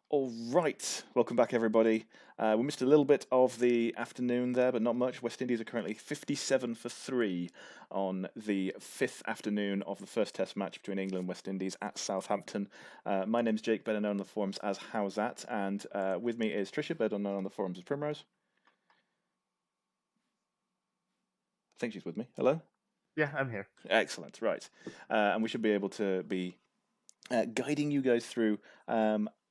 All right, welcome back, everybody. We missed a little bit of the afternoon there, but not much. West Indies are currently 57 for 3 on the fifth afternoon of the first Test match between England and West Indies at Southampton. My name's Jake, better known on the forums as How's That, and with me is Trisha, better known on the forums as Primrose. I think she's with me. Hello? Yeah, I'm here. Excellent, right. And we should be able to be guiding you guys through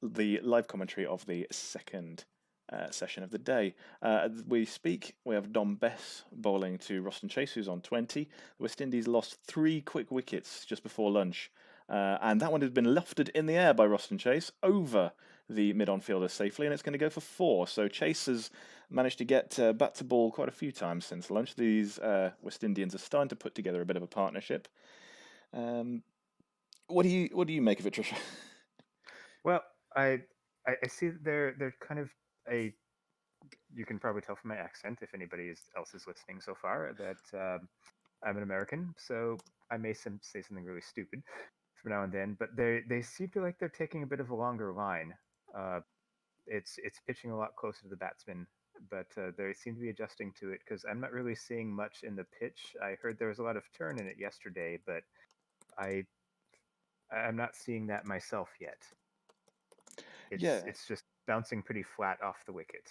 the live commentary of the second session of the day. As we speak, we have Dom Bess bowling to Roston Chase, who's on 20. The West Indies lost 3 quick wickets just before lunch, and that one has been lofted in the air by Roston Chase over the mid-on fielder safely, and it's going to go for 4. So Chase has managed to get bat to ball quite a few times since lunch. These West Indians are starting to put together a bit of a partnership. Um, what do you make of it, Trisha? Well, I see that they're kind of a. You can probably tell from my accent, if else is listening so far, that I'm an American, so I may say something really stupid from now and then. But they seem to like they're taking a bit of a longer line. Uh, it's pitching a lot closer to the batsman, but they seem to be adjusting to it because I'm not really seeing much in the pitch. I heard there was a lot of turn in it yesterday, but I I'm not seeing that myself yet. It's Yeah, it's just bouncing pretty flat off the wicket.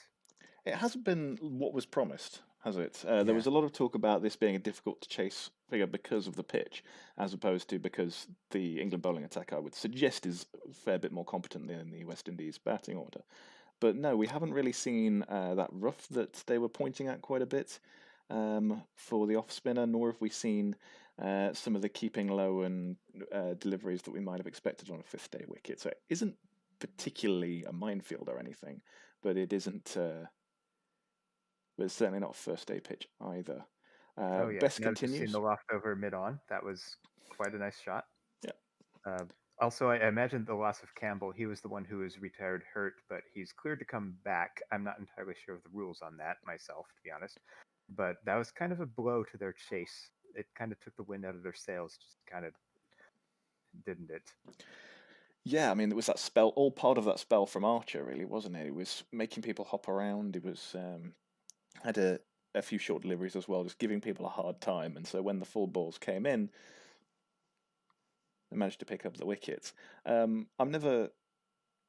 it hasn't been what was promised, has it? There Yeah. was a lot of talk about this being a difficult to chase figure because of the pitch, as opposed to because the England bowling attack, I would suggest, is a fair bit more competent than the West Indies batting order. But no, we haven't really seen that rough that they were pointing at quite a bit for the off spinner, nor have we seen some of the keeping low and deliveries that we might have expected on a fifth day wicket. So it isn't particularly a minefield or anything, but it isn't. But it's certainly not a first day pitch either. Oh yeah. Best And I've just seen continues. the loft over mid on. That was quite a nice shot. Yeah, Uh, Also, I imagine the loss of Campbell. He was the one who was retired hurt, but he's cleared to come back. I'm not entirely sure of the rules on that myself, to be honest. But that was kind of a blow to their chase. It kind of took the wind out of their sails, just kind of didn't it? yeah. I mean, it was that spell, all part of that spell from Archer, really, wasn't it? It was making people hop around. It was had a few short deliveries as well, just giving people a hard time. And so when the full balls came in, they managed to pick up the wickets. I'm never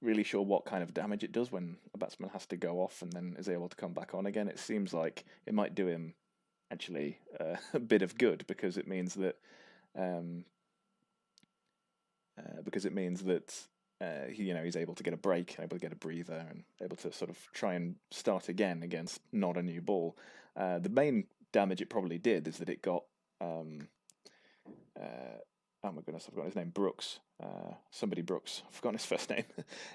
really sure what kind of damage it does when a batsman has to go off and then is able to come back on again. It seems like it might do him actually a bit of good because it means that um, he's able to get a break, able to get a breather, and able to sort of try and start again against not a new ball. The main damage it probably did is that it got oh my goodness, I've forgotten his name, Brooks, somebody Brooks, I've forgotten his first name,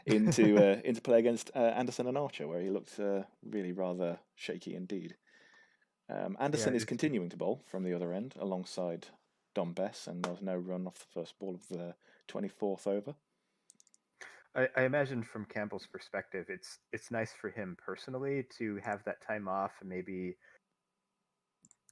into play against Anderson and Archer, where he looked really rather shaky indeed. Yeah, Anderson is continuing to bowl from the other end alongside Dom Bess, and there was no run off the first ball of the 24th over. I imagine from Campbell's perspective, it's nice for him personally to have that time off and maybe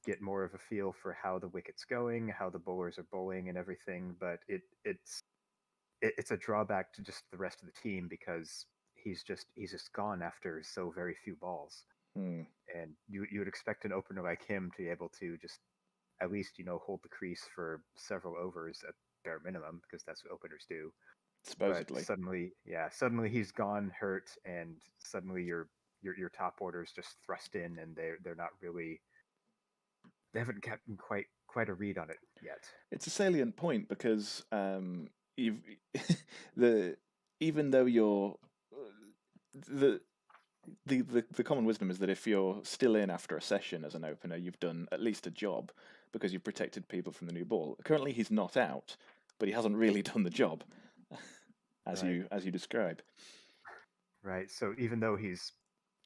get more of a feel for how the wicket's going, how the bowlers are bowling, and everything. But it's a drawback to just the rest of the team because he's just gone after so very few balls, Hmm. and you would expect an opener like him to be able to just at least hold the crease for several overs at bare minimum because that's what openers do. But Supposedly. suddenly he's gone hurt, and suddenly your top orders just thrust in, and they're not really they haven't gotten quite a read on it yet. It's a salient point because you've the even though you're the the common wisdom is that if you're still in after a session as an opener, you've done at least a job because you've protected people from the new ball. Currently, he's not out, but he hasn't really done the job, as Right, you describe. right. So even though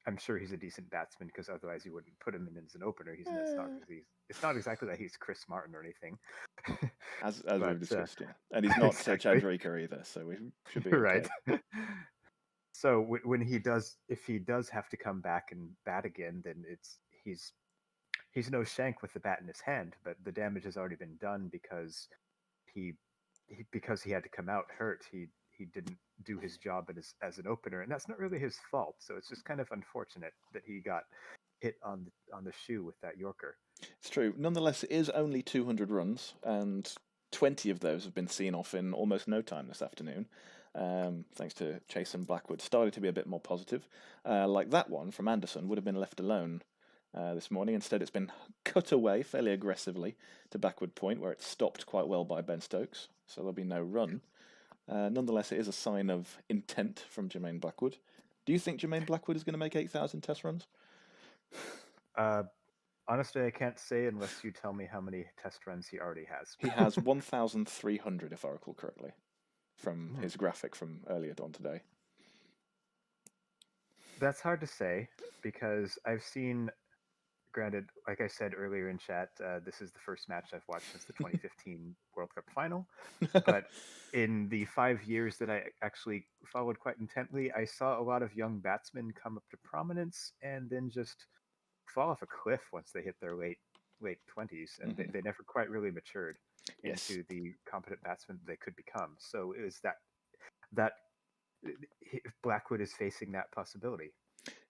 I'm sure he's a decent batsman because otherwise you wouldn't put him in as an opener. He's it's not Eh, because it's not exactly that he's Chris Martin or anything, as but we've discussed, yeah, and he's not exactly Chandrika either, so we should be right. okay. So when if he does have to come back and bat again, then he's no Shank with the bat in his hand, but the damage has already been done because he because he had to come out hurt. He he didn't do his job as an opener, and that's not really his fault. So it's just kind of unfortunate that he got hit on the shoe with that Yorker. It's true. Nonetheless, it is only 200 runs, and 20 of those have been seen off in almost no time this afternoon, thanks to Chase and Blackwood. Started to be a bit more positive. Like that one from Anderson would have been left alone this morning. Instead, it's been cut away fairly aggressively to backward point, where it's stopped quite well by Ben Stokes, so there'll be no run. Nonetheless, it is a sign of intent from Jermaine Blackwood. Do you think Jermaine Blackwood is going to make 8,000 test runs? Uh, Honestly, I can't say unless you tell me how many test runs he already has. He has 1,300, if I recall correctly, from his graphic from earlier on today. That's hard to say because I've seen, granted, like I said earlier in chat, this is the first match I've watched since the 2015 World Cup final. But in the 5 years that I actually followed quite intently, I saw a lot of young batsmen come up to prominence and then just fall off a cliff once they hit their late 20s, and they never quite really matured into the competent batsmen they could become. So it was that Blackwood is facing that possibility.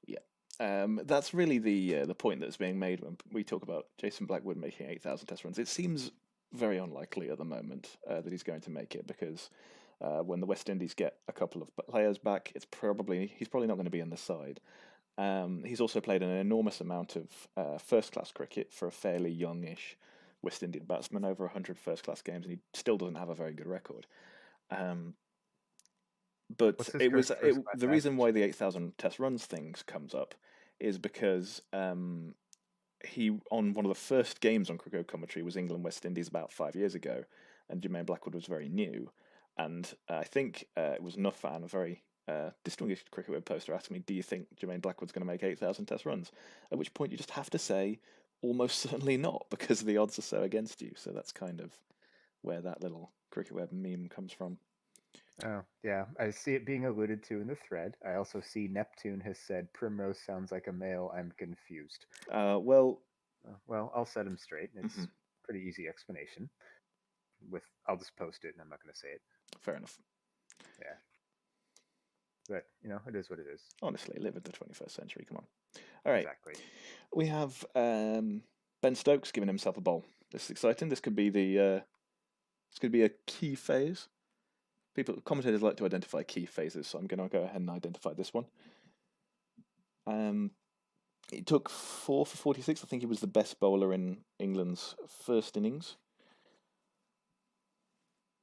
Yeah, that's really the point that's being made when we talk about Jason Blackwood making 8,000 test runs. It seems very unlikely at the moment that he's going to make it because when the West Indies get a couple of players back, he's probably not going to be in the side. He's also played an enormous amount of first-class cricket for a fairly youngish West Indian batsman, over 100 first-class games, and he still doesn't have a very good record. But the reason why the 8,000 test runs things comes up is because he, on one of the first games on Cricket Commentary, was England West Indies about 5 years ago, and Jermaine Blackwood was very new, and I think it was Nuffan, a very distinguished cricket web poster, asked me, "Do you think Jermaine Blackwood's going to make 8,000 test runs?" At which point you just have to say, almost certainly not, because the odds are so against you. So that's kind of where that little cricket web meme comes from. Oh, yeah. I see it being alluded to in the thread. I also see Neptune has said, Primrose sounds like a male. I'm confused. Well, I'll set him straight. It's a pretty easy explanation. I'll just post it and I'm not going to say it. Fair enough. Yeah. But, it is what it is. Honestly, live in the 21st century. Come on. All right. Exactly. We have Ben Stokes giving himself a bowl. This is exciting. This could be a key phase. Commentators like to identify key phases, so I'm going to go ahead and identify this one. He took 4 for 46. I think he was the best bowler in England's first innings.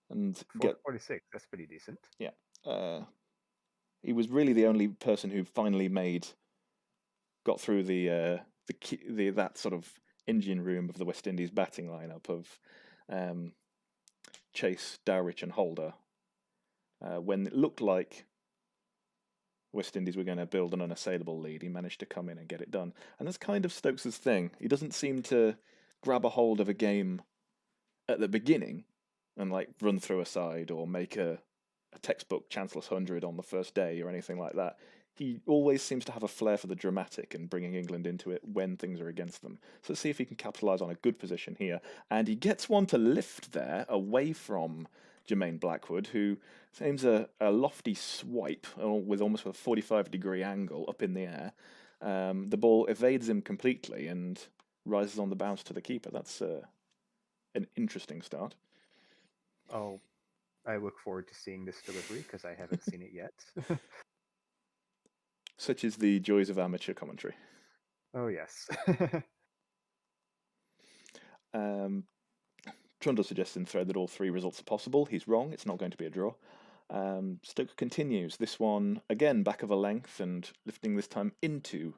And 4 for 46. That's pretty decent. Yeah. He was really the only person who finally got through that sort of engine room of the West Indies batting lineup of Chase, Dowrich, and Holder. When it looked like West Indies were going to build an unassailable lead, he managed to come in and get it done. And that's kind of Stokes' thing. He doesn't seem to grab a hold of a game at the beginning and run through a side or make a textbook Chancellor's 100 on the first day or anything like that. He always seems to have a flair for the dramatic and bringing England into it when things are against them. So let's see if he can capitalise on a good position here. And he gets one to lift there away from Jermaine Blackwood, who aims a lofty swipe with almost a 45-degree angle up in the air. The ball evades him completely and rises on the bounce to the keeper. That's an interesting start. Oh, I look forward to seeing this delivery because I haven't seen it yet. Such is the joys of amateur commentary. Oh, yes. Trundle suggests in thread that all 3 results are possible. He's wrong. It's not going to be a draw. Stoke continues. This one, again, back of a length and lifting this time into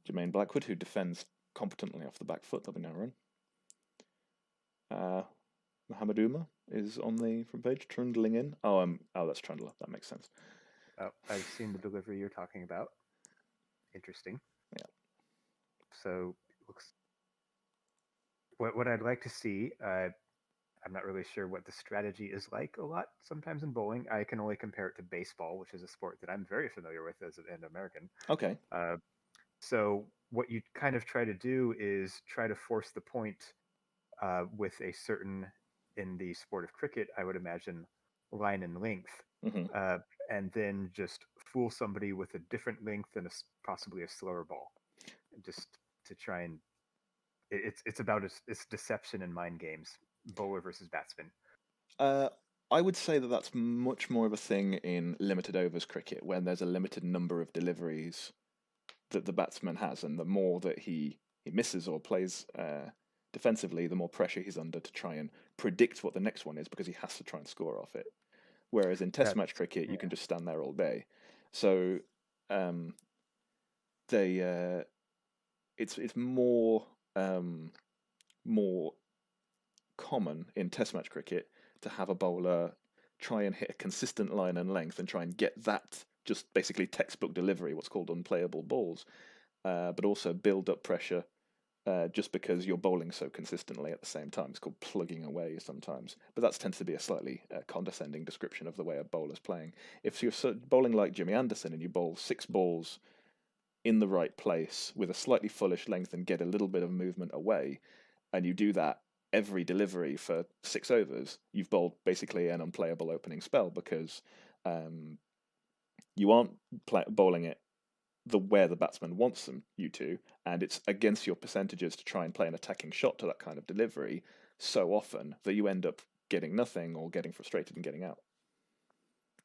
Jermaine Blackwood, who defends competently off the back foot. There'll be no run. Mohamed Umar is on the front page, trundling in. Oh, that's Trundler. That makes sense. Oh, I've seen the delivery you're talking about. Interesting. Yeah. So, what I'd like to see, I'm not really sure what the strategy is like a lot sometimes in bowling. I can only compare it to baseball, which is a sport that I'm very familiar with as an American. Okay. So what you kind of try to do is try to force the point with a certain, in the sport of cricket, I would imagine, line and length Hmm. and then just fool somebody with a different length and possibly a slower ball, just to try and it's about it's deception and mind games, bowler versus batsman. Uh, I would say that that's much more of a thing in limited overs cricket, when there's a limited number of deliveries that the batsman has, and the more that he misses or plays defensively, the more pressure he's under to try and predict what the next one is, because he has to try and score off it. Whereas in Test That's match cricket, you yeah. can just stand there all day. So um, they it's more common in Test match cricket to have a bowler try and hit a consistent line and length and try and get that just basically textbook delivery, what's called unplayable balls, but also build up pressure just because you're bowling so consistently at the same time. It's called plugging away sometimes, but that tends to be a slightly condescending description of the way a bowler's playing. If you're bowling like Jimmy Anderson and you bowl 6 balls in the right place with a slightly fullish length and get a little bit of movement away, and you do that every delivery for 6 overs, you've bowled basically an unplayable opening spell, because um, you aren't bowling it where the batsman wants you to, and it's against your percentages to try and play an attacking shot to that kind of delivery so often that you end up getting nothing or getting frustrated and getting out.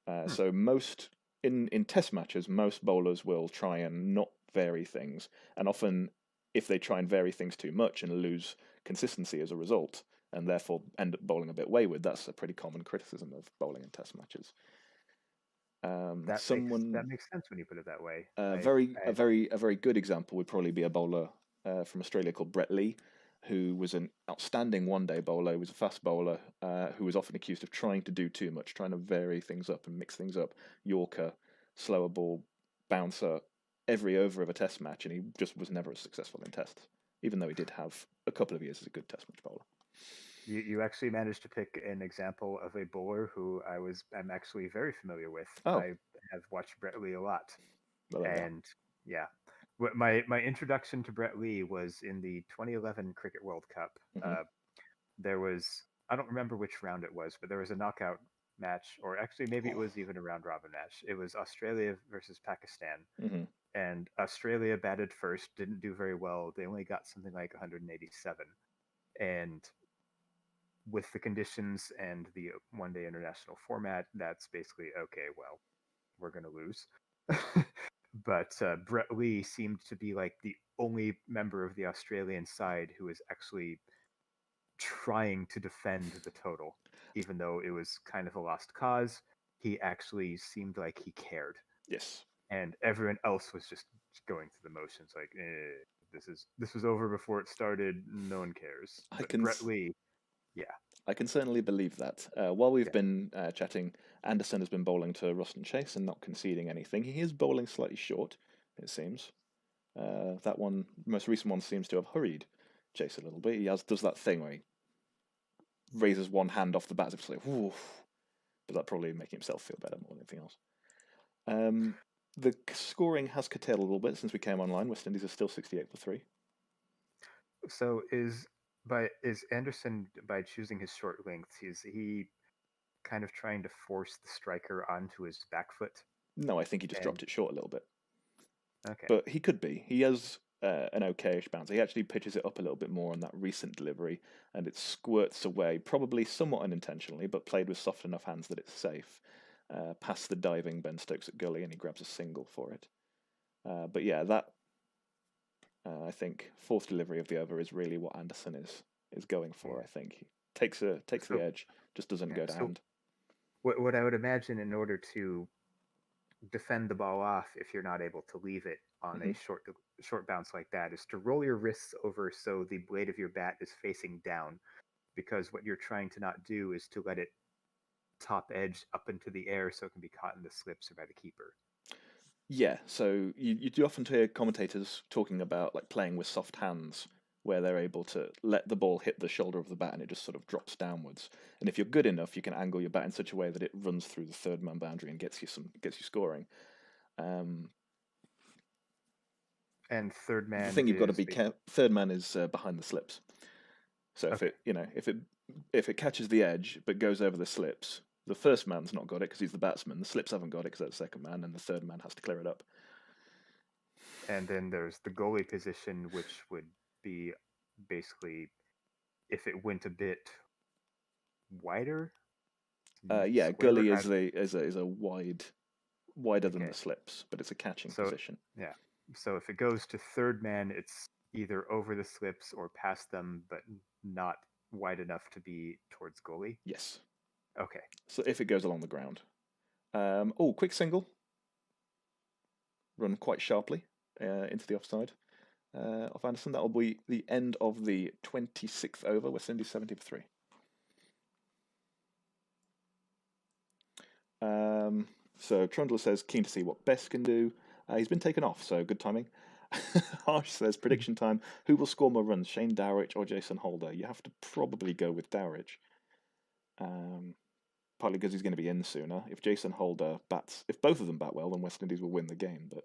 Hmm. So most in Test matches, most bowlers will try and not vary things, and often if they try and vary things too much and lose consistency as a result, and therefore end up bowling a bit wayward, that's a pretty common criticism of bowling in Test matches. That Someone makes sense when you put it that way. I a very good example would probably be a bowler from Australia called Brett Lee, who was an outstanding one-day bowler. He was a fast bowler who was often accused of trying to do too much, trying to vary things up and mix things up. Yorker, slower ball, bouncer, every over of a Test match, and he just was never as successful in Tests, even though he did have a couple of years as a good Test match bowler. You actually managed to pick an example of a bowler who I'm actually very familiar with. Oh, I have watched Brett Lee a lot, well, there we are. and yeah, my introduction to Brett Lee was in the 2011 Cricket World Cup. Hmm. There was, I don't remember which round it was, but there was a knockout match, or actually maybe it Oh. was even a round robin match. It was Australia versus Pakistan, Hmm. and Australia batted first, didn't do very well. They only got something like 187, and with the conditions and the one-day international format, that's basically okay. Well, we're gonna lose. But Brett Lee seemed to be like the only member of the Australian side who was actually trying to defend the total, even though it was kind of a lost cause. He actually seemed like he cared, Yes. and everyone else was just going through the motions, like this was over before it started. No one cares. I But can Brett Lee, yeah, I can certainly believe that. While we've yeah, been chatting, Anderson has been bowling to Ruston Chase and not conceding anything. He is bowling slightly short, it seems. That one, most recent one, seems to have hurried Chase a little bit. He does that thing where he raises one hand off the bat, it's like, whoo, but that probably making himself feel better more than anything else. Um, the scoring has curtailed a little bit since we came online. West Indies are still 68 for 3. So is Anderson, by choosing his short length, is he kind of trying to force the striker onto his back foot? No, I think he just And dropped it short a little bit. okay, But he could be. He has an okayish bounce. He actually pitches it up a little bit more on that recent delivery, and it squirts away, probably somewhat unintentionally, but played with soft enough hands that it's safe. Past the diving Ben Stokes at gully, and he grabs a single for it. But yeah, that I think fourth delivery of the over is really what Anderson is going for. yeah. I think he takes the So edge, just doesn't yeah, go to so hand. what I would imagine, in order to defend the ball off, if you're not able to leave it on Hmm. a short bounce like that, is to roll your wrists over so the blade of your bat is facing down, because what you're trying to not do is to let it top edge up into the air so it can be caught in the slips or by the keeper. Yeah, so you do often hear commentators talking about like playing with soft hands, where they're able to let the ball hit the shoulder of the bat and it just sort of drops downwards. And if you're good enough, you can angle your bat in such a way that it runs through the third man boundary and gets you scoring. Um, And third the man thing you've got to is be third man is behind the slips. So if okay. it if it catches the edge but goes over the slips, the first man's not got it because he's the batsman. The slips haven't got it because that's the second man, and the third man has to clear it up. And then there's the goalie position, which would be basically if it went a bit wider. Yeah, Square, gully is a wider than okay. the slips, but it's a catching So position. yeah. So if it goes to third man, it's either over the slips or past them, but not wide enough to be towards goalie. Yes. Okay. So if it goes along the ground. Quick single. Run quite sharply into the offside of Anderson. That will be the end of the 26th over. West Indies 70 for 3. So Trundle says, keen to see what Best can do. He's been taken off, so good timing. Harsh says, prediction time. Who will score more runs, Shane Dowrich or Jason Holder? You have to probably go with Dowrich. Partly because he's going to be in sooner. If Jason Holder bats, if both of them bat well, then West Indies will win the game. But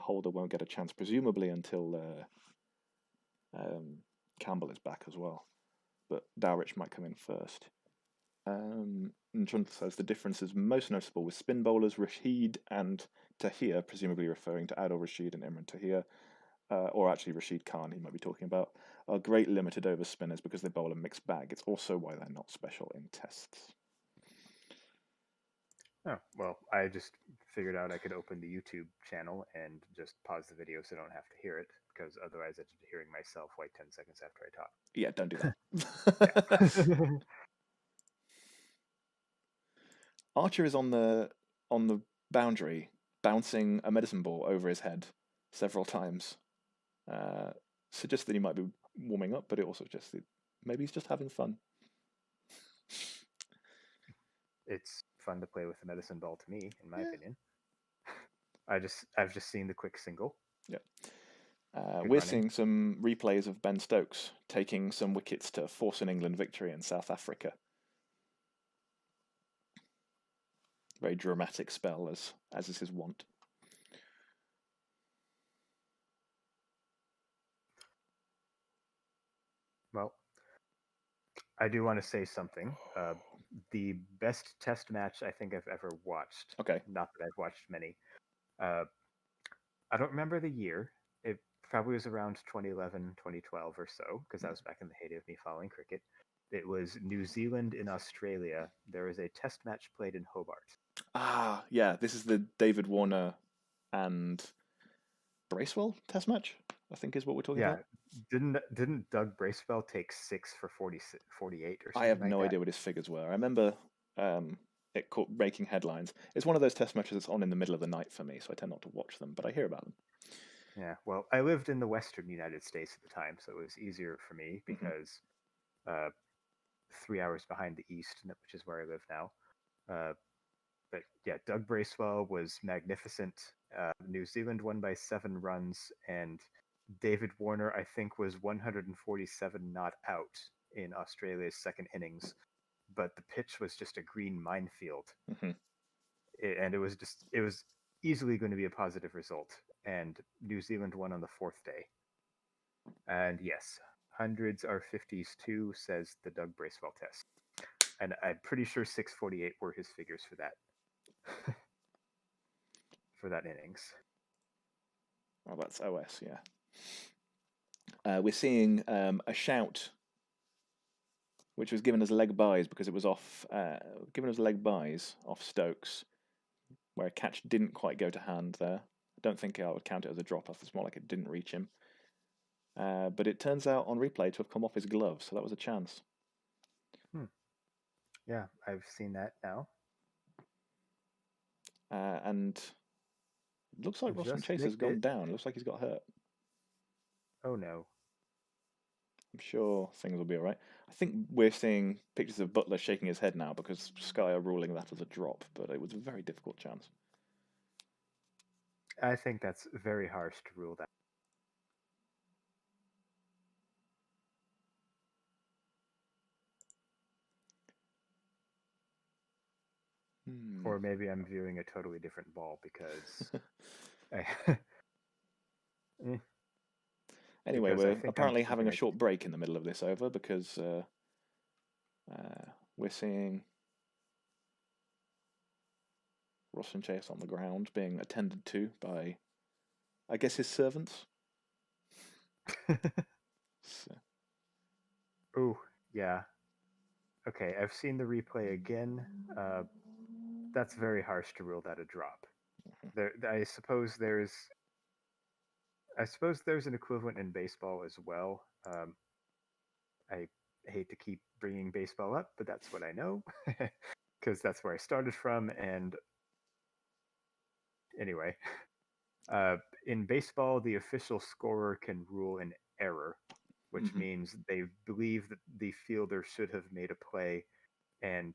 Holder won't get a chance, presumably until Campbell is back as well. But Dowrich might come in first. And Trundle says the difference is most noticeable with spin bowlers Rashid and Tahir, presumably referring to Adil Rashid and Imran Tahir, or actually Rashid Khan, he might be talking about, are great limited over spinners because they bowl a mixed bag. It's also why they're not special in tests. Oh, well, I just figured out I could open the YouTube channel and just pause the video so I don't have to hear it, because otherwise I'd be hearing myself like 10 seconds after I talk. Yeah, don't do that. Archer is on the boundary, bouncing a medicine ball over his head several times. Suggests that he might be warming up, but it also suggests that maybe he's just having fun. It's fun to play with the medicine ball to me, in my opinion. I've just seen the quick single. Yeah. We're seeing some replays of Ben Stokes taking some wickets to force an England victory in South Africa. Very dramatic spell, as is his wont. Well, I do want to say something. The best test match I think I've ever watched. Okay. Not that I've watched many. I don't remember the year. It probably was around 2011, 2012 or so, because that was back in the heyday of me following cricket. It was New Zealand in Australia. There was a test match played in Hobart. Ah, yeah. This is the David Warner and Bracewell test match, I think is what we're talking about. Didn't Doug Bracewell take 6 for 48 or something? I have no idea what his figures were. I remember it making headlines. It's one of those test matches that's on in the middle of the night for me, so I tend not to watch them, but I hear about them. Yeah, well, I lived in the western United States at the time, so it was easier for me because 3 hours behind the east, which is where I live now. But yeah, Doug Bracewell was magnificent. New Zealand won by 7 runs, and David Warner, I think, was 147 not out in Australia's second innings, but the pitch was just a green minefield, and it was easily going to be a positive result. And New Zealand won on the 4th day. And yes, hundreds are 50s too, says the Doug Bracewell test. And I'm pretty sure 648 were his figures for that. For that innings. Oh, that's OS, yeah. We're seeing a shout, which was given as leg byes because it was given as leg byes off Stokes, where a catch didn't quite go to hand there. I don't think I would count it as a drop-off. It's more like it didn't reach him. But it turns out on replay to have come off his glove, so that was a chance. Yeah, I've seen that now. And it looks like Rosman Chase has gone down. It looks like he's got hurt. Oh no. I'm sure things will be all right. I think we're seeing pictures of Butler shaking his head now because Sky are ruling that as a drop, but it was a very difficult chance. I think that's very harsh to rule that. Or maybe I'm viewing a totally different ball because... Anyway, we're apparently having a short break in the middle of this over because we're seeing Roston Chase on the ground, being attended to by, I guess, his servants. So, Oh, yeah. Okay, I've seen the replay again. That's very harsh to rule that a drop. I suppose there's an equivalent in baseball as well. I hate to keep bringing baseball up, but that's what I know because that's where I started from. And anyway, in baseball, the official scorer can rule an error, which means they believe that the fielder should have made a play, and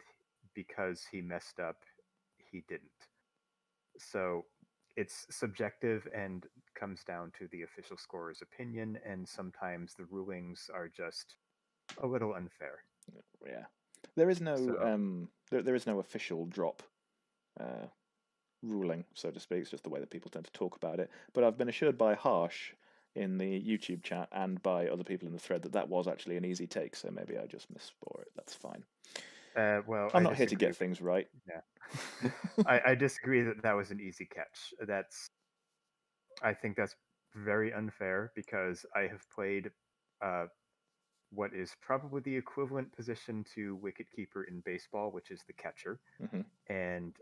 because he messed up, he didn't. So it's subjective and comes down to the official scorer's opinion, and sometimes the rulings are just a little unfair. yeah, there is no So there is no official drop ruling, so to speak. It's just the way that people tend to talk about it. But I've been assured by Harsh in the YouTube chat and by other people in the thread that was actually an easy take. So maybe I just misspoke it. That's fine. well, I'm I not here to disagree. get things right. Yeah, I disagree that was an easy catch. I think that's very unfair because I have played what is probably the equivalent position to wicketkeeper in baseball, which is the catcher, and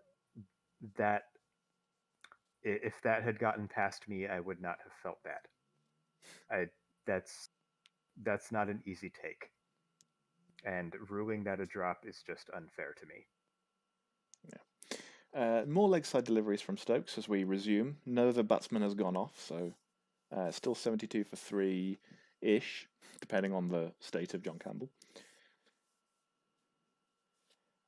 that if that had gotten past me, I would not have felt bad. That's not an easy take, and ruling that a drop is just unfair to me. Yeah. More leg side deliveries from Stokes as we resume. No other batsman has gone off, so still 72 for 3-ish, depending on the state of John Campbell.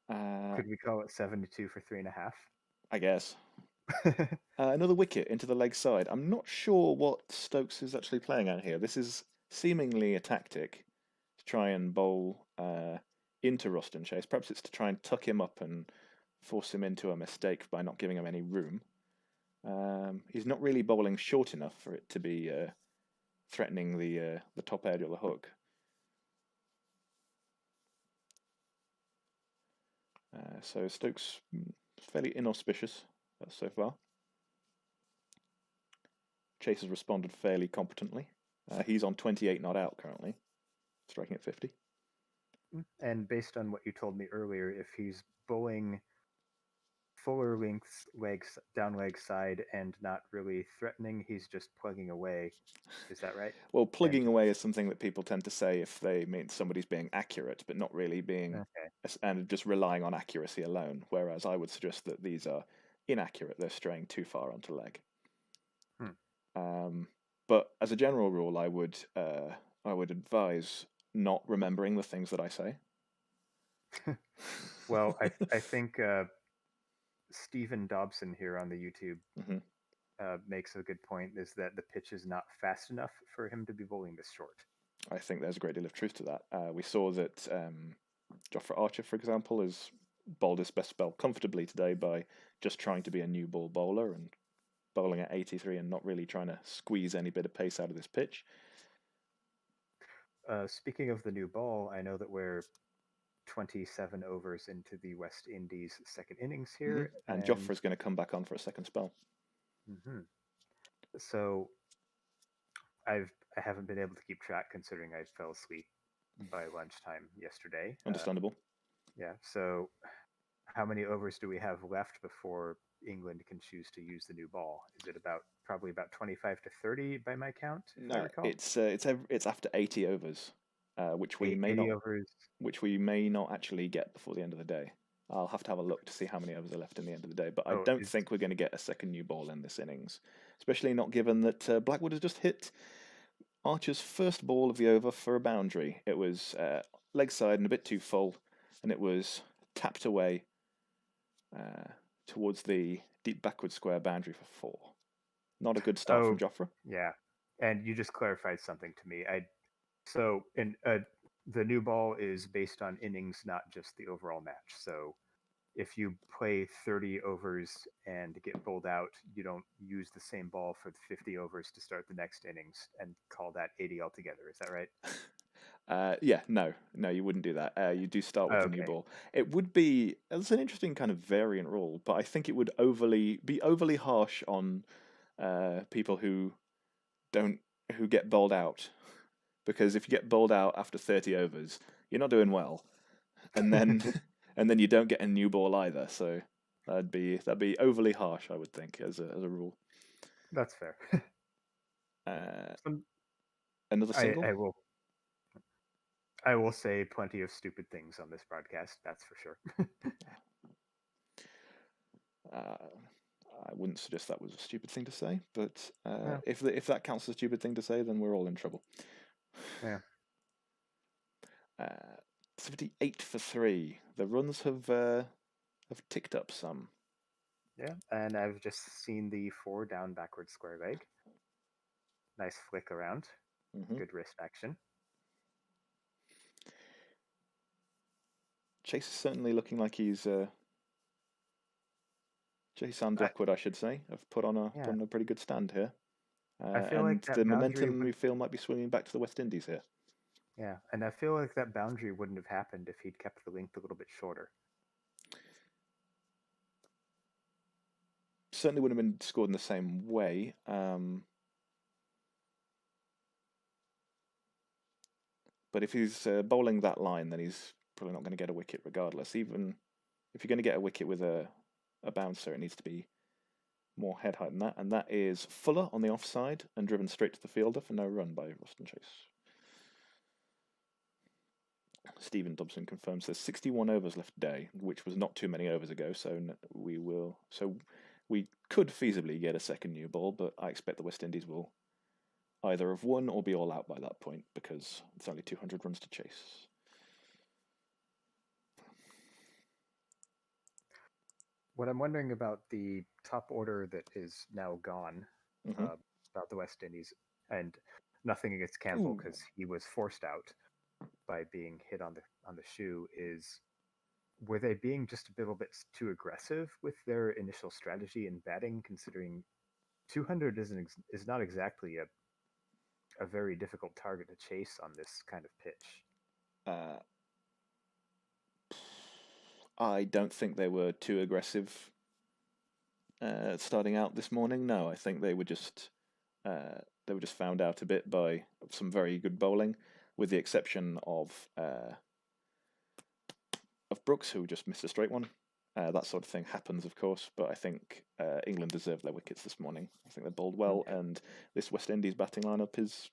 Could we call it 72 for 3.5? I guess. Another wicket into the leg side. I'm not sure what Stokes is actually playing out here. This is seemingly a tactic to try and bowl into Roston Chase. Perhaps it's to try and tuck him up and force him into a mistake by not giving him any room. He's not really bowling short enough for it to be threatening the top edge of the hook. So Stokes fairly inauspicious so far. Chase has responded fairly competently. He's on 28 not out currently, striking at 50. And based on what you told me earlier, if he's bowling fuller lengths, legs down leg side, and not really threatening, he's just plugging away. Is that right? Well, plugging away is something that people tend to say if they mean somebody's being accurate, but not really being, and just relying on accuracy alone. Whereas I would suggest that these are inaccurate; they're straying too far onto leg. But as a general rule, I would advise not remembering the things that I say. Well, I think Stephen Dobson here on the YouTube makes a good point, is that the pitch is not fast enough for him to be bowling this short. I think there's a great deal of truth to that. We saw that Jofra Archer, for example, has bowled his best spell comfortably today by just trying to be a new ball bowler and bowling at 83 and not really trying to squeeze any bit of pace out of this pitch. Speaking of the new ball, I know that we're 27 overs into the West Indies second innings here. And Jofra's going to come back on for a second spell. So I haven't been able to keep track considering I fell asleep by lunchtime yesterday. Understandable. Yeah. So how many overs do we have left before England can choose to use the new ball? Is it probably about 25 to 30 by my count? No, it's after 80 overs, which we may not actually get before the end of the day. I'll have to have a look to see how many overs are left in the end of the day, but I don't think we're going to get a second new ball in this innings, especially not given that Blackwood has just hit Archer's first ball of the over for a boundary. It was leg side and a bit too full, and it was tapped away towards the deep backward square boundary for 4. Not a good start from Jofra. Yeah, and you just clarified something to me. The new ball is based on innings, not just the overall match. So if you play 30 overs and get bowled out, you don't use the same ball for 50 overs to start the next innings and call that 80 altogether. Is that right? No, you wouldn't do that. You do start with the new Okay. ball. It's an interesting kind of variant rule, but I think it would be overly harsh on people don't who get bowled out, because if you get bowled out after 30 overs, you're not doing well, and then and then you don't get a new ball either. So that'd be overly harsh, I would think, as a rule. That's fair. Uh, Some, Another single. I will say plenty of stupid things on this broadcast. That's for sure. Uh, I wouldn't suggest that was a stupid thing to say, but Yeah. if that counts as a stupid thing to say, then we're all in trouble. Yeah. 78 for 3. The runs have ticked up some. Yeah. And I've just seen the 4 down backward square leg. Nice flick around. Mm-hmm. Good wrist action. Chase is certainly looking like he's Chase and Blackwood, I should say, have put on a pretty good stand here. I feel And like that the boundary momentum we feel might be swinging back to the West Indies here. Yeah, and I feel like that boundary wouldn't have happened if he'd kept the length a little bit shorter. Certainly wouldn't have been scored in the same way. But if he's bowling that line, then he's probably not going to get a wicket regardless. Even if you're going to get a wicket with a bouncer, it needs to be more head height than that. And that is Fuller on the offside and driven straight to the fielder for no run by Roston Chase. Stephen Dobson confirms there's 61 overs left today, which was not too many overs ago. So we could feasibly get a second new ball, but I expect the West Indies will either have won or be all out by that point, because it's only 200 runs to chase. What I'm wondering about the top order that is now gone, about the West Indies, and nothing against Campbell because he was forced out by being hit on the shoe, is were they being just a little bit too aggressive with their initial strategy in batting, considering 200 is not exactly a very difficult target to chase on this kind of pitch. I don't think they were too aggressive starting out this morning. No, I think they were just found out a bit by some very good bowling, with the exception of Brooks, who just missed a straight one. That sort of thing happens, of course, but I think England deserved their wickets this morning. I think they bowled well, and this West Indies batting lineup is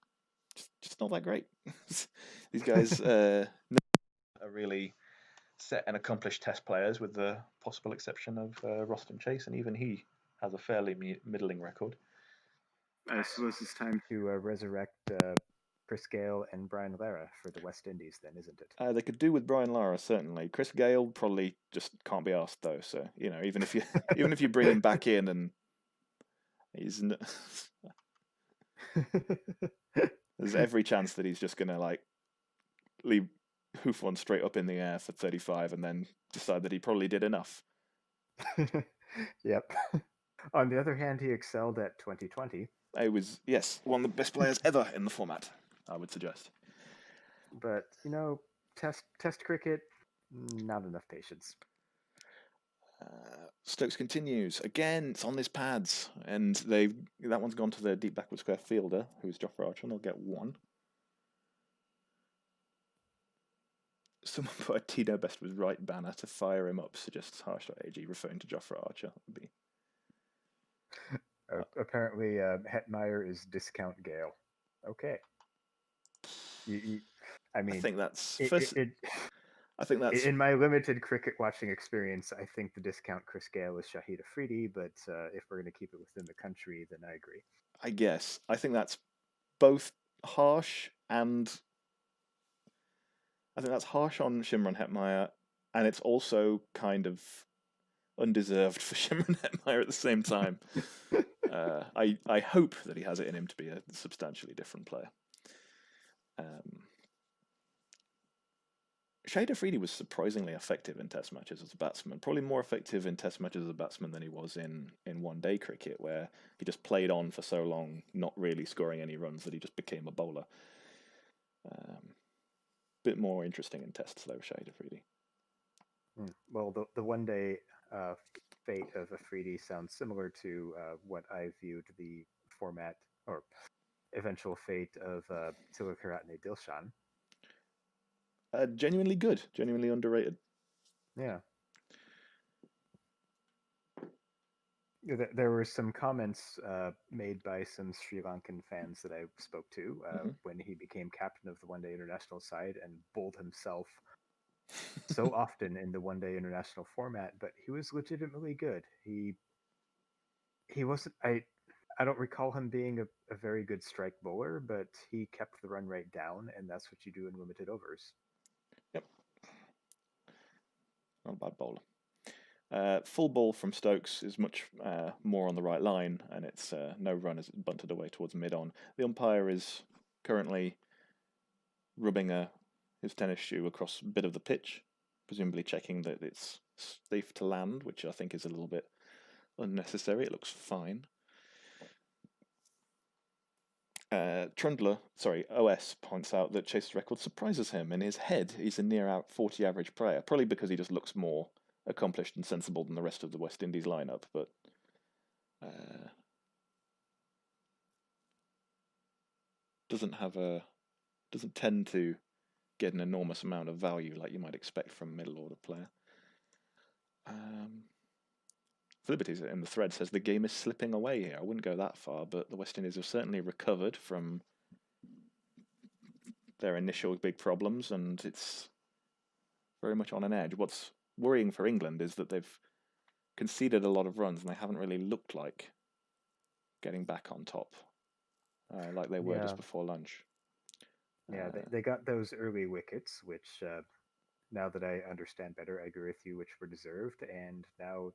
just not that great. These guys are really set and accomplished Test players, with the possible exception of Roston Chase, and even he has a fairly middling record. I suppose it's time to resurrect Chris Gale and Brian Lara for the West Indies, then, isn't it? They could do with Brian Lara, certainly. Chris Gale probably just can't be asked, though. So even if you bring him back in, and he's there's every chance that he's just gonna leave hoof one straight up in the air for 35, and then decide that he probably did enough. Yep. On the other hand, he excelled at 2020. He was, yes, one of the best players ever in the format, I would suggest. But test cricket, not enough patience. Stokes continues again. It's on his pads, and that one's gone to the deep backward square fielder, who's Jofra Archer, and they'll get one. Someone put a Tino Best was right banner to fire him up, suggests harsh.ag, referring to Jofra Archer. Apparently, Hetmeyer is discount Gale. Okay. I mean, I think that's I think that's in my limited cricket watching experience. I think the discount Chris Gale is Shahid Afridi, but if we're going to keep it within the country, then I agree. I guess I think that's both harsh and I think that's harsh on Shimron Hetmeyer, and it's also kind of undeserved for Shimron Hetmeyer at the same time. I hope that he has it in him to be a substantially different player. Shahid Afridi was surprisingly effective in Test matches as a batsman, probably more effective in Test matches as a batsman than he was in one-day cricket, where he just played on for so long, not really scoring any runs, that he just became a bowler. bit more interesting in tests, though, Shade Afridi. Well, the one-day fate of Afridi sounds similar to what I viewed the format or eventual fate of Tilakaratne Dilshan. Genuinely good, genuinely underrated. Yeah. There were some comments made by some Sri Lankan fans that I spoke to when he became captain of the one-day international side and bowled himself so often in the one-day international format, but he was legitimately good. He wasn't. I don't recall him being a very good strike bowler, but he kept the run rate down, and that's what you do in limited overs. Yep. Not a bad bowler. Full ball from Stokes is much more on the right line, and it's no run as it bunted away towards mid-on. The umpire is currently rubbing his tennis shoe across a bit of the pitch, presumably checking that it's safe to land, which I think is a little bit unnecessary. It looks fine. OS points out that Chase's record surprises him. In his head, he's a near out 40 average player, probably because he just looks more accomplished and sensible than the rest of the West Indies lineup, but doesn't tend to get an enormous amount of value like you might expect from a middle order player. Liberties in the thread says the game is slipping away here. I wouldn't go that far, but the West Indies have certainly recovered from their initial big problems, and it's very much on an edge. What's worrying for England is that they've conceded a lot of runs, and they haven't really looked like getting back on top like they were just before lunch. Yeah, they got those early wickets, which now that I understand better, I agree with you, which were deserved, and now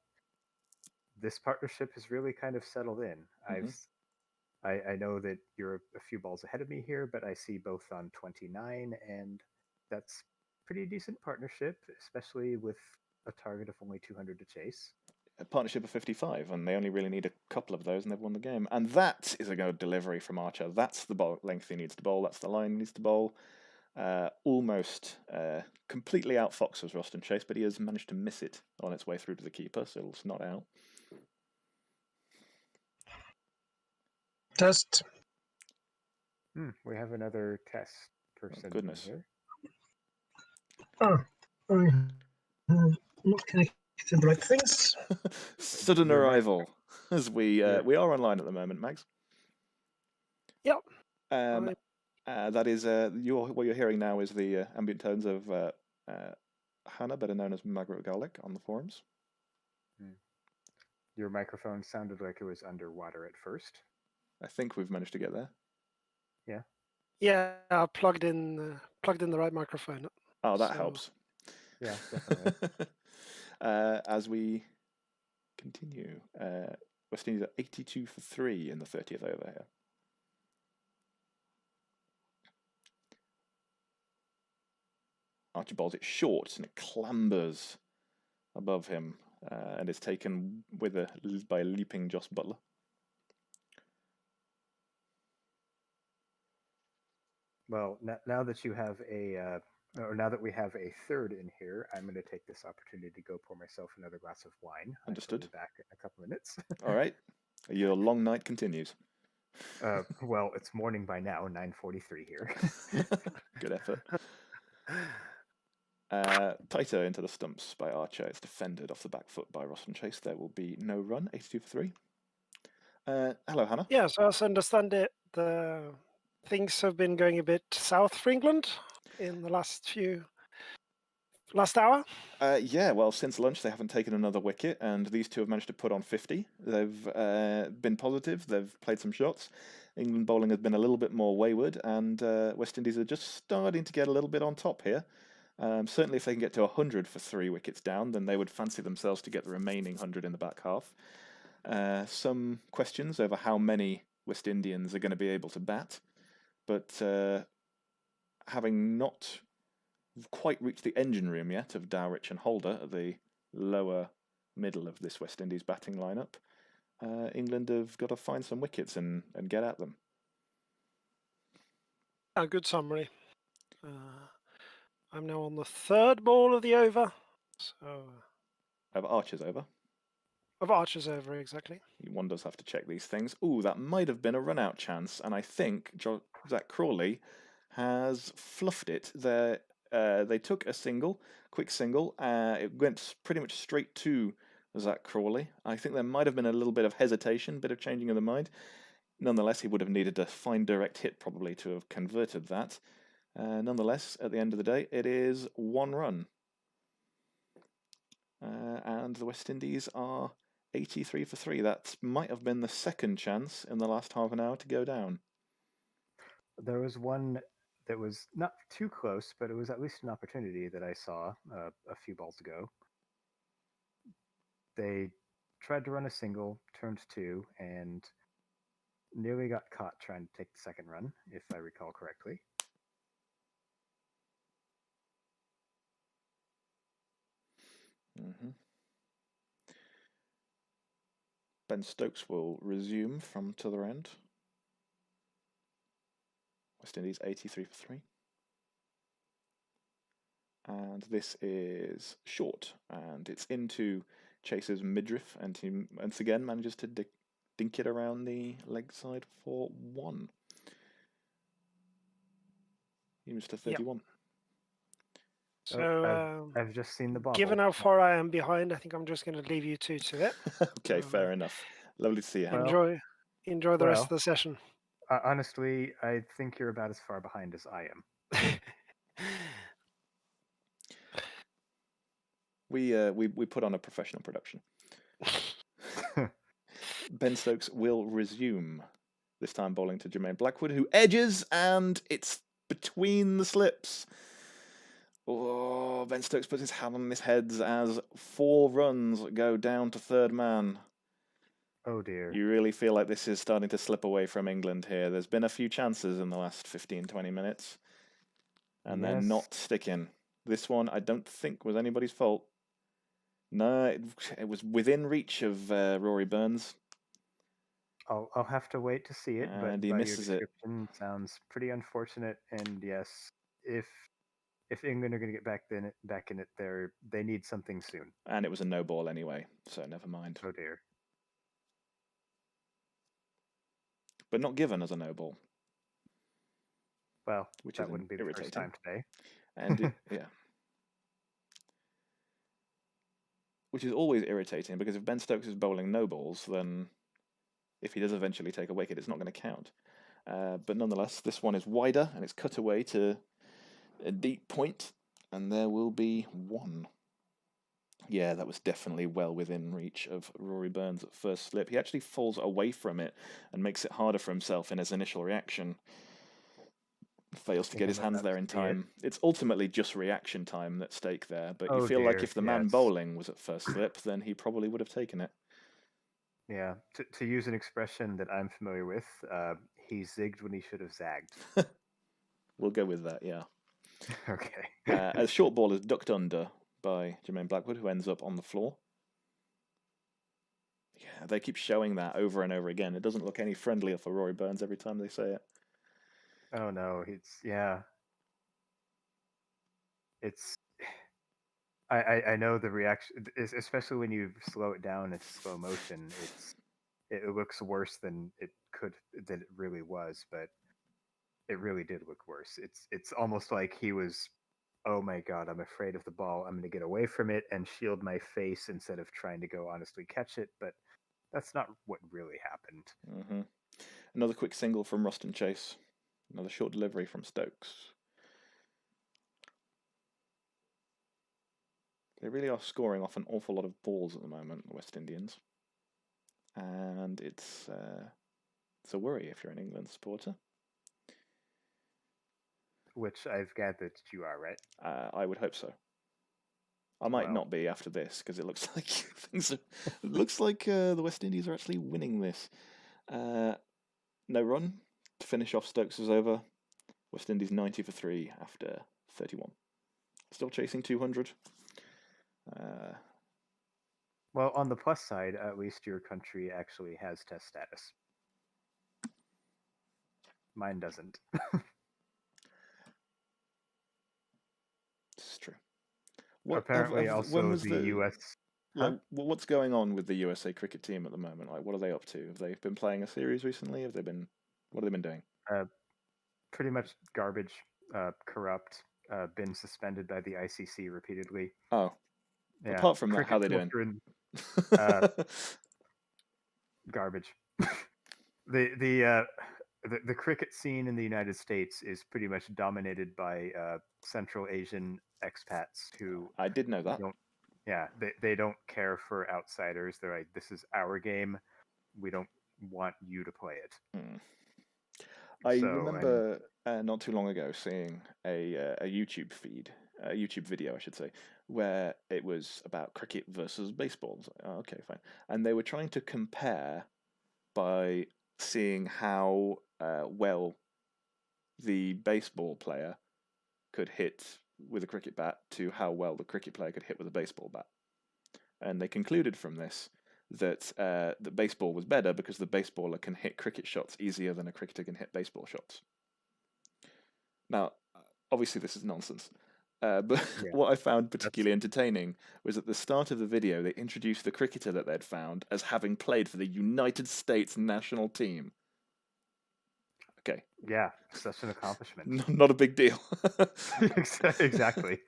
this partnership has really kind of settled in. I know that you're a few balls ahead of me here, but I see both on 29, and that's pretty decent partnership, especially with a target of only 200 to chase. A partnership of 55, and they only really need a couple of those, and they've won the game. And that is a good delivery from Archer. That's the ball length he needs to bowl. That's the line he needs to bowl. Almost completely outfoxes Roston Chase, but he has managed to miss it on its way through to the keeper, so it's not out. Test. We have another test person here. Oh, I'm not connected to the right things. Sudden arrival, as we are online at the moment, Mags. Yep. That is what you're hearing now is the ambient tones of Hannah, better known as Margaret Garlick, on the forums. Your microphone sounded like it was underwater at first. I think we've managed to get there. Yeah. Yeah, I plugged in the right microphone. Oh, that helps. Yeah, definitely. As we continue, West Indies are 82 for 3 in the 30th over here. Archie bowls it short and it clambers above him and is taken by a leaping Joss Butler. Well, now that you have now that we have a third in here, I'm going to take this opportunity to go pour myself another glass of wine. Understood. I'll be back in a couple of minutes. All right. Your long night continues. Well, it's morning by now, 9:43 here. Good effort. Tighter into the stumps by Archer. It's defended off the back foot by Roston Chase. There will be no run. 82 for 3. Hello, Hannah. Yeah, so as I understand it, things have been going a bit south for England in the last hour. Yeah, well, since lunch they haven't taken another wicket, and these two have managed to put on 50. They've been positive. They've played some shots. England bowling has been a little bit more wayward, and West Indies are just starting to get a little bit on top here. Certainly, if they can get to 100 for 3 wickets down, then they would fancy themselves to get the remaining 100 in the back half. Some questions over how many West Indians are going to be able to bat, but having not quite reached the engine room yet of Dowrich and Holder at the lower middle of this West Indies batting lineup, England have got to find some wickets and get at them. A good summary. I'm now on the third ball of the over. So Have Archer's over. of Archer's over, exactly. One does have to check these things. Ooh, that might have been a run-out chance, and I think Zach Crawley has fluffed it. They took a single, quick single. It went pretty much straight to Zach Crawley. I think there might have been a little bit of hesitation, bit of changing of the mind. Nonetheless, he would have needed a fine direct hit probably to have converted that. Nonetheless, at the end of the day, it is 1 run. And the West Indies are 83 for 3. That might have been the second chance in the last half an hour to go down. There was one that was not too close, but it was at least an opportunity that I saw a few balls ago. They tried to run a single, turned 2, and nearly got caught trying to take the second run, if I recall correctly. Mm-hmm. Ben Stokes will resume from to the end. West Indies 83 for 3. And this is short, and it's into Chase's midriff, and he once again manages to dink it around the leg side for 1. He moves to 31. So I've just seen the ball. given how far I am behind, I think I'm just going to leave you two to it. Okay, fair enough. Lovely to see you, Hannah. Enjoy the rest of the session. Honestly, I think you're about as far behind as I am. We put on a professional production. Ben Stokes will resume, this time bowling to Jermaine Blackwood, who edges, and it's between the slips. Oh, Ben Stokes puts his hand on his head as 4 runs go down to third man. Oh dear. You really feel like this is starting to slip away from England here. There's been a few chances in the last 15, 20 minutes, and they're not sticking. This one, I don't think was anybody's fault. No, it was within reach of Rory Burns. I'll have to wait to see it, but he by misses your it. description, sounds pretty unfortunate. And yes, if England are going to get back in it, they need something soon. And it was a no ball anyway, so never mind. Oh dear. But not given as a no ball. Well, which that wouldn't be the first time today. And yeah. Which is always irritating, because if Ben Stokes is bowling no balls, then if he does eventually take a wicket, it's not going to count. But nonetheless, this one is wider, and it's cut away to a deep point, and there will be 1. Yeah, that was definitely well within reach of Rory Burns at first slip. He actually falls away from it and makes it harder for himself in his initial reaction. Fails to get his hands there in time. It's ultimately just reaction time at stake there, but you feel like if the man bowling was at first slip, then he probably would have taken it. Yeah, to use an expression that I'm familiar with, he zigged when he should have zagged. We'll go with that, yeah. Okay. A short ball is ducked under by Jermaine Blackwood, who ends up on the floor. Yeah, they keep showing that over and over again. It doesn't look any friendlier for Rory Burns every time they say it. Oh no, I know the reaction, especially when you slow it down into slow motion. It looks worse than it really was, but it really did look worse. It's almost like he was, oh my god, I'm afraid of the ball. I'm going to get away from it and shield my face instead of trying to go honestly catch it. But that's not what really happened. Mm-hmm. Another quick single from Ruston Chase. Another short delivery from Stokes. They really are scoring off an awful lot of balls at the moment, the West Indians. And it's a worry if you're an England supporter. Which I've gathered you are, right? I would hope so. I might not be after this, because it looks like the West Indies are actually winning this. No run to finish off Stokes' over. West Indies 90 for 3 after 31. Still chasing 200. Well, on the plus side, at least your country actually has test status. Mine doesn't. Yes, true. What Apparently, when also was the the U.S. like what's going on with the USA cricket team at the moment? Like, what are they up to? Have they been playing a series recently? What have they been doing? Pretty much garbage, corrupt, been suspended by the ICC repeatedly. Oh, Yeah, apart from that, cricket how they doing? culture and garbage. The cricket scene in the United States is pretty much dominated by Central Asian expats who I did know that. don't. Yeah, they don't care for outsiders. They're like, this is our game. We don't want you to play it. Hmm. I So, remember not too long ago seeing a YouTube feed, a YouTube video, I should say, where it was about cricket versus baseball. I was like, oh, okay, fine. And they were trying to compare by seeing how well the baseball player could hit with a cricket bat to how well the cricket player could hit with a baseball bat. And they concluded from this that the baseball was better because the baseballer can hit cricket shots easier than a cricketer can hit baseball shots. Now, obviously, this is nonsense. But Yeah. what I found particularly entertaining was at the start of the video, they introduced the cricketer that they'd found as having played for the United States national team. Okay. yeah, such an accomplishment. Not a big deal. Exactly.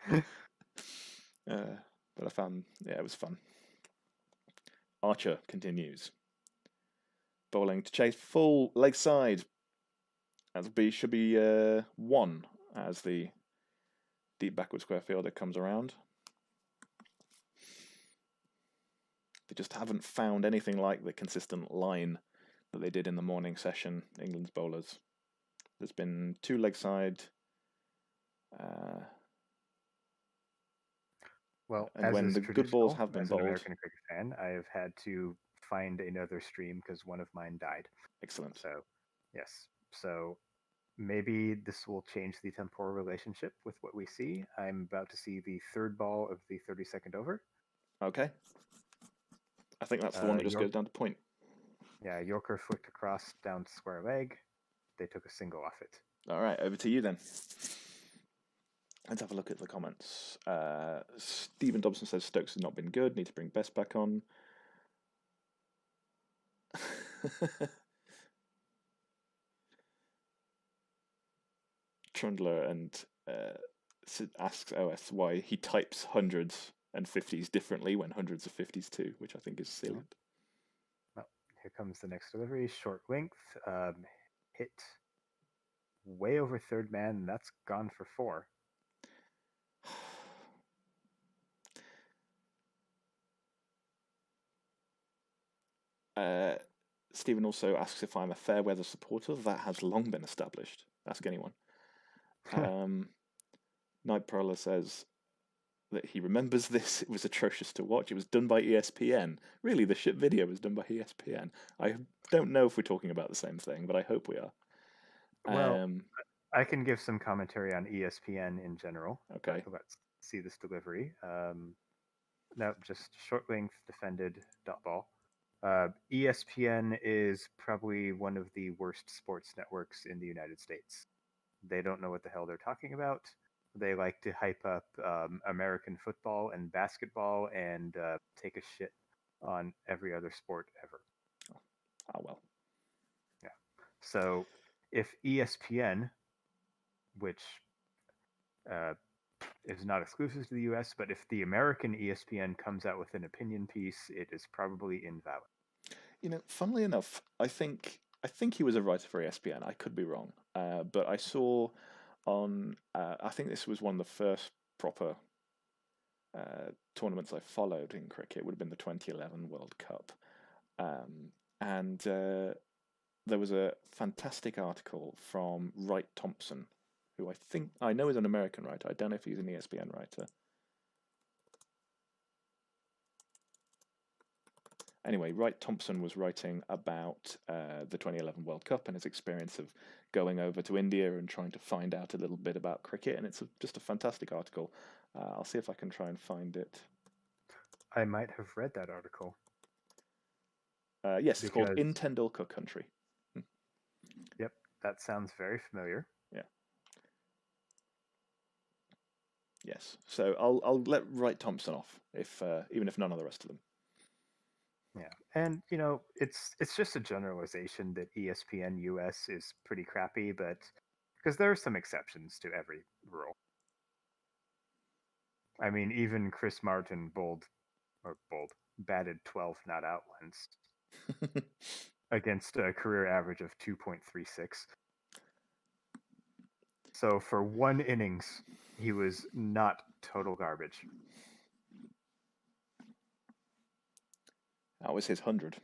But I found, it was fun. Archer continues. Bowling to chase full leg side. Should be 1 as the deep backward square fielder comes around. They just haven't found anything like the consistent line that they did in the morning session, England's bowlers. There's been 2 leg side. Well, and as when is the good balls have been as an bowled. American cricket fan, I have had to find another stream because one of mine died. Excellent. So, yes. So maybe this will change the temporal relationship with what we see. I'm about to see the 3rd ball of the 32nd over. Okay. I think that's the one that just goes down to point. Yeah, Yorker flicked across down to square leg. They took a single off it. All right, over to you then. Let's have a look at the comments. Stephen Dobson says Stokes has not been good. Need to bring Best back on. Trundler and asks OS why he types hundreds and 50s differently when hundreds of 50s too, which I think is salient. Well, here comes the next delivery. Short length. Hit way over 3rd man, and that's gone for 4. Stephen also asks if I'm a fair weather supporter. That has long been established. Ask anyone. Night Prowler says that he remembers this. It was atrocious to watch. It was done by ESPN. Really, the shit video was done by ESPN. I don't know if we're talking about the same thing, but I hope we are. Well, I can give some commentary on ESPN in general. Okay. Let's see this delivery. No, just short length defended dot ball. ESPN is probably one of the worst sports networks in the United States. They don't know what the hell they're talking about. They like to hype up American football and basketball and take a shit on every other sport ever. Oh well. Yeah. So if ESPN, which is not exclusive to the US, but if the American ESPN comes out with an opinion piece, it is probably invalid. You know, funnily enough, I think he was a writer for ESPN. I could be wrong, but I saw on I think this was one of the first proper tournaments I followed in cricket. It would have been the 2011 World Cup, and there was a fantastic article from Wright Thompson, who I know is an American writer. I don't know if he's an ESPN writer. Anyway, Wright Thompson was writing about the 2011 World Cup and his experience of going over to India and trying to find out a little bit about cricket, and it's just a fantastic article. I'll see if I can try and find it. I might have read that article. Yes, it's called In Tendulkar Country. Yep, that sounds very familiar. Yes. So I'll let Wright Thompson off if even if none of the rest of them. Yeah, and it's just a generalization that ESPN US is pretty crappy, but because there are some exceptions to every rule. I mean, even Chris Martin batted 12 not out once against a career average of 2.36. So for one innings, he was not total garbage. That was his 100.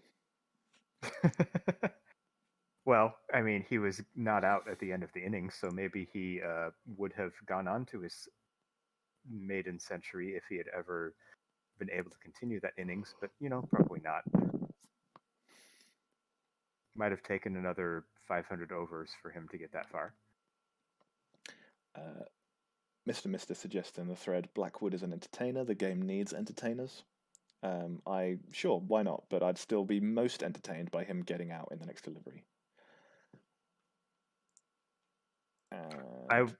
Well, I mean, he was not out at the end of the inning, so maybe he would have gone on to his maiden century if he had ever been able to continue that innings, but probably not. Might have taken another 500 overs for him to get that far. Mr. Mister suggests in the thread, Blackwood is an entertainer. The game needs entertainers. Sure, why not? But I'd still be most entertained by him getting out in the next delivery.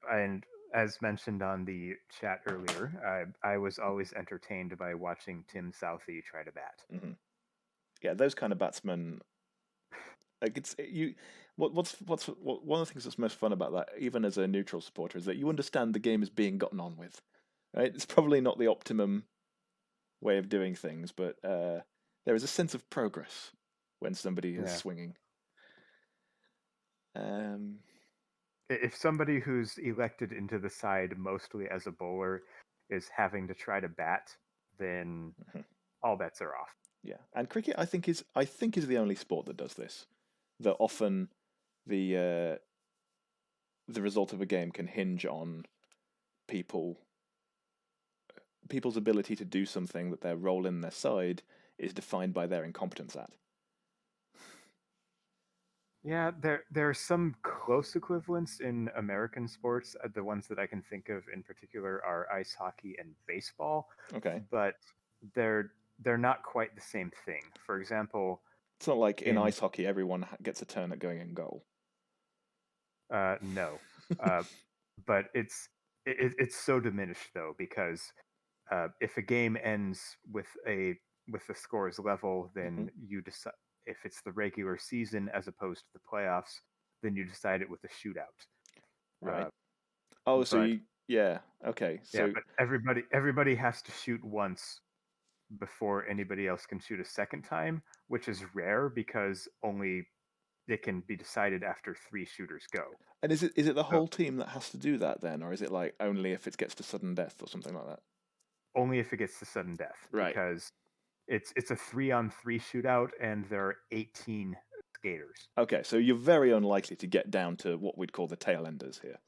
And as mentioned on the chat earlier, I was always entertained by watching Tim Southey try to bat. Mm-hmm. Yeah, those kind of batsmen. Like what's one of the things that's most fun about that, even as a neutral supporter, is that you understand the game is being gotten on with. Right? It's probably not the optimum way of doing things, but there is a sense of progress when somebody is swinging. If somebody who's elected into the side mostly as a bowler is having to try to bat, then all bets are off. Yeah, and cricket, I think is the only sport that does this. That often the result of a game can hinge on people's ability to do something that their role in their side is defined by their incompetence at. Yeah, there are some close equivalents in American sports. The ones that I can think of in particular are ice hockey and baseball. Okay, but they're not quite the same thing. For example, it's not like in ice hockey everyone gets a turn at going in goal. No, but it's so diminished though, because if a game ends with the scores level, then you decide. If it's the regular season as opposed to the playoffs, then you decide it with a shootout. Right. Okay. So but everybody has to shoot once before anybody else can shoot a second time, which is rare because only it can be decided after 3 shooters go. And is it the whole team that has to do that then, or is it like only if it gets to sudden death or something like that? Only if it gets to sudden death, right? Because it's a 3-on-3 shootout, and there are 18 skaters. Okay, so you're very unlikely to get down to what we'd call the tail enders here.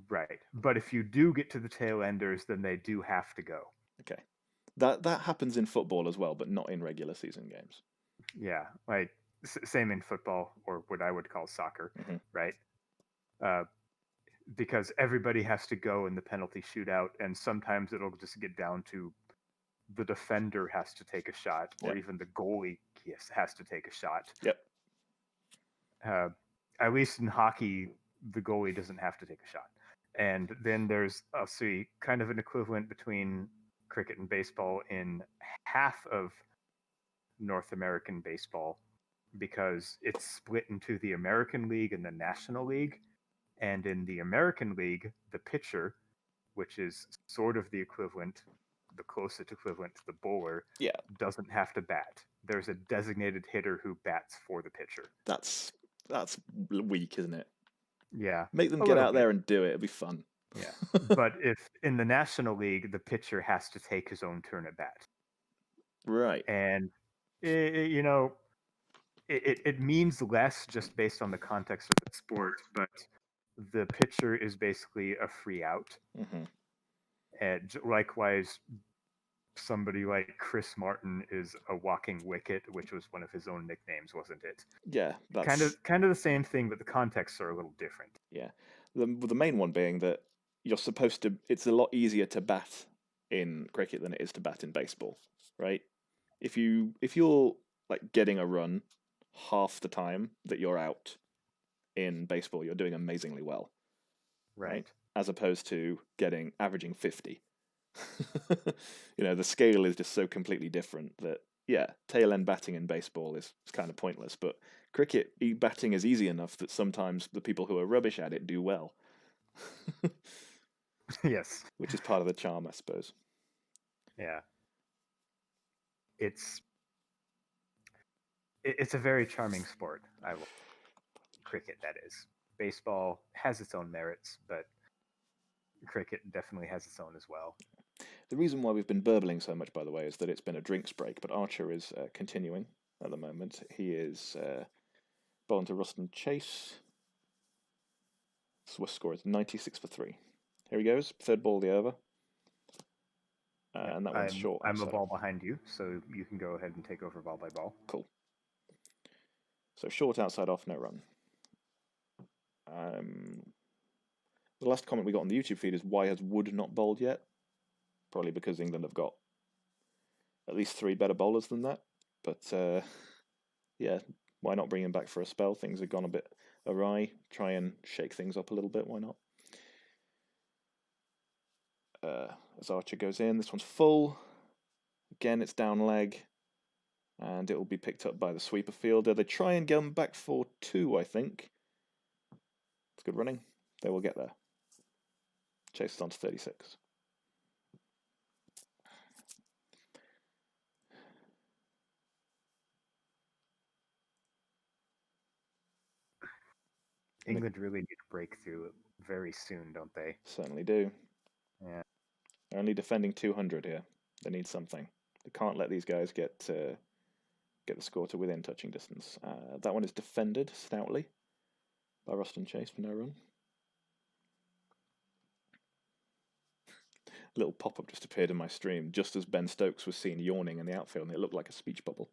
Right, but if you do get to the tail enders, then they do have to go. Okay, that happens in football as well, but not in regular season games. Yeah, like same in football, or what I would call soccer, right? Because everybody has to go in the penalty shootout, and sometimes it'll just get down to the defender has to take a shot, or even the goalie has to take a shot. Yep. At least in hockey, the goalie doesn't have to take a shot. And then there's also kind of an equivalent between cricket and baseball in half of North American baseball, because it's split into the American League and the National League. And in the American League, the pitcher, which is sort of the equivalent, the closest equivalent to the bowler, doesn't have to bat. There's a designated hitter who bats for the pitcher. That's weak, isn't it? Yeah. Make them get out there and do it. It'll be fun. Yeah. But if in the National League, the pitcher has to take his own turn at bat. Right. And, it means less just based on the context of the sport, but the pitcher is basically a free out. And likewise, somebody like Chris Martin is a walking wicket, which was one of his own nicknames, wasn't it? Yeah, that's kind of the same thing, but the contexts are a little different. Yeah, the main one being that you're supposed to. It's a lot easier to bat in cricket than it is to bat in baseball, right? If you're like getting a run half the time that you're out in baseball, you're doing amazingly well, right? As opposed to averaging 50 The scale is just so completely different that, yeah, tail end batting in baseball is kind of pointless, but cricket batting is easy enough that sometimes the people who are rubbish at it do well, Yes. which is part of the charm, I suppose. Yeah. It's a very charming sport. I will cricket, that is. Baseball has its own merits, but cricket definitely has its own as well. The reason why we've been burbling so much, by the way, is that it's been a drinks break, but Archer is continuing at the moment. He is bowling to Ruston Chase. Swiss score is 96 for 3. Here he goes, third ball of the over. And that one's short. I'm a ball behind you, so you can go ahead and take over ball by ball. Cool. So short outside off, no run. The last comment we got on the YouTube feed is, why has Wood not bowled yet? Probably because England have got at least 3 better bowlers than that. But yeah, why not bring him back for a spell? Things have gone a bit awry. Try and shake things up a little bit. Why not? As Archer goes in, this one's full. Again, it's down leg. And it will be picked up by the sweeper fielder. They try and get him back for 2, I think. It's good running. They will get there. Chase is on to 36. England really need a breakthrough very soon, don't they? Certainly do. Yeah. They're only defending 200 here. They need something. They can't let these guys get the score to within touching distance. That one is defended stoutly by Ruston Chase for no run. A little pop-up just appeared in my stream just as Ben Stokes was seen yawning in the outfield, and it looked like a speech bubble.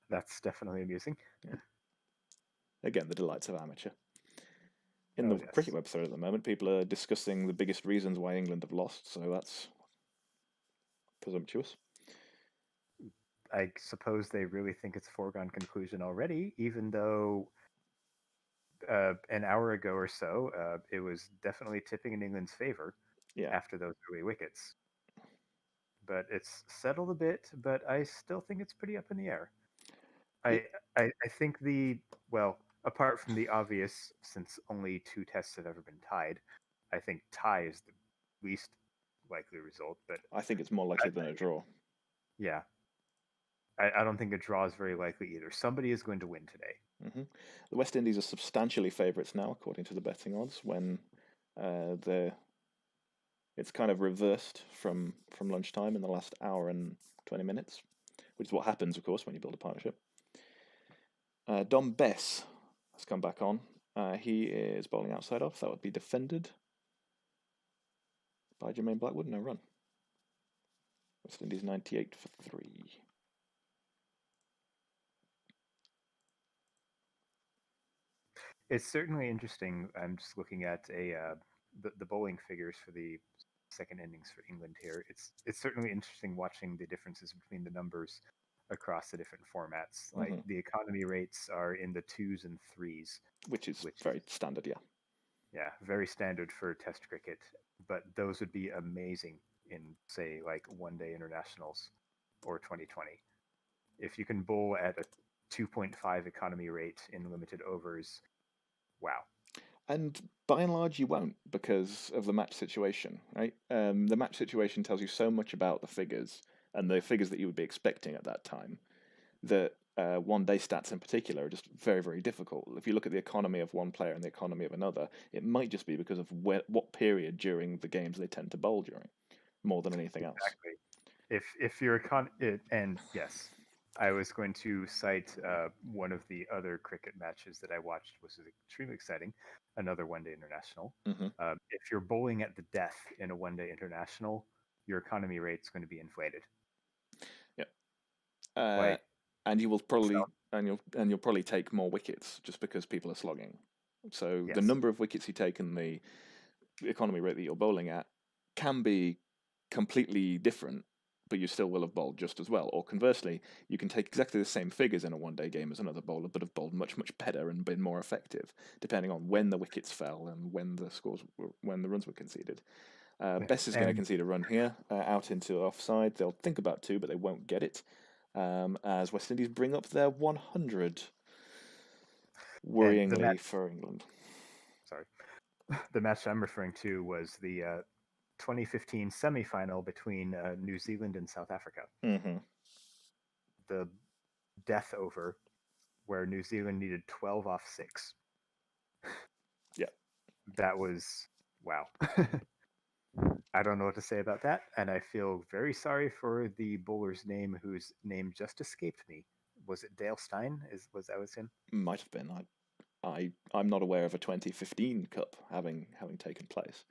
That's definitely amusing. Yeah. Again, the delights of amateur. In the cricket website at the moment, people are discussing the biggest reasons why England have lost, so that's presumptuous. I suppose they really think it's a foregone conclusion already, even though an hour ago or so, it was definitely tipping in England's favor after those early wickets. But it's settled a bit, but I still think it's pretty up in the air. I think apart from the obvious, since only 2 tests have ever been tied, I think tie is the least likely result. But I think it's more likely than a draw. Yeah. I don't think a draw is very likely either. Somebody is going to win today. Mm-hmm. The West Indies are substantially favourites now, according to the betting odds, when it's kind of reversed from lunchtime in the last hour and 20 minutes, which is what happens, of course, when you build a partnership. Dom Bess has come back on. He is bowling outside off. That would be defended by Jermaine Blackwood. No run. West Indies 98 for 3. It's certainly interesting. I'm just looking at the bowling figures for the second innings for England here. It's certainly interesting watching the differences between the numbers across the different formats. Like the economy rates are in the 2s and 3s, which is very standard. Yeah, very standard for Test cricket. But those would be amazing in, say, like one-day internationals or 2020. If you can bowl at a 2.5 economy rate in limited overs, wow. And by and large, you won't, because of the match situation, right? The match situation tells you so much about the figures and the figures that you would be expecting at that time, that one-day stats in particular are just very, very difficult. If you look at the economy of one player and the economy of another, it might just be because of what period during the games they tend to bowl during, more than anything else. Exactly. If your and yes, I was going to cite one of the other cricket matches that I watched, which is extremely exciting, another one-day international. If you're bowling at the death in a one-day international, your economy rate's going to be inflated. Yeah. And you will probably you'll probably take more wickets just because people are slogging. So the number of wickets you take and the economy rate that you're bowling at can be completely different but you still will have bowled just as well. Or conversely, you can take exactly the same figures in a one-day game as another bowler, but have bowled much, much better and been more effective, depending on when the wickets fell and when the runs were conceded. Bess is going to concede a run here, out into offside. They'll think about 2, but they won't get it. As West Indies bring up their 100, worryingly for England. Sorry. The match I'm referring to was the 2015 semi-final between New Zealand and South Africa. Mm-hmm. The death over, where New Zealand needed 12 off 6. Yeah. That was, wow. I don't know what to say about that, and I feel very sorry for the bowler's name, whose name just escaped me. Was it Dale Steyn? Was that him? Might have been. I'm not aware of a 2015 Cup having taken place.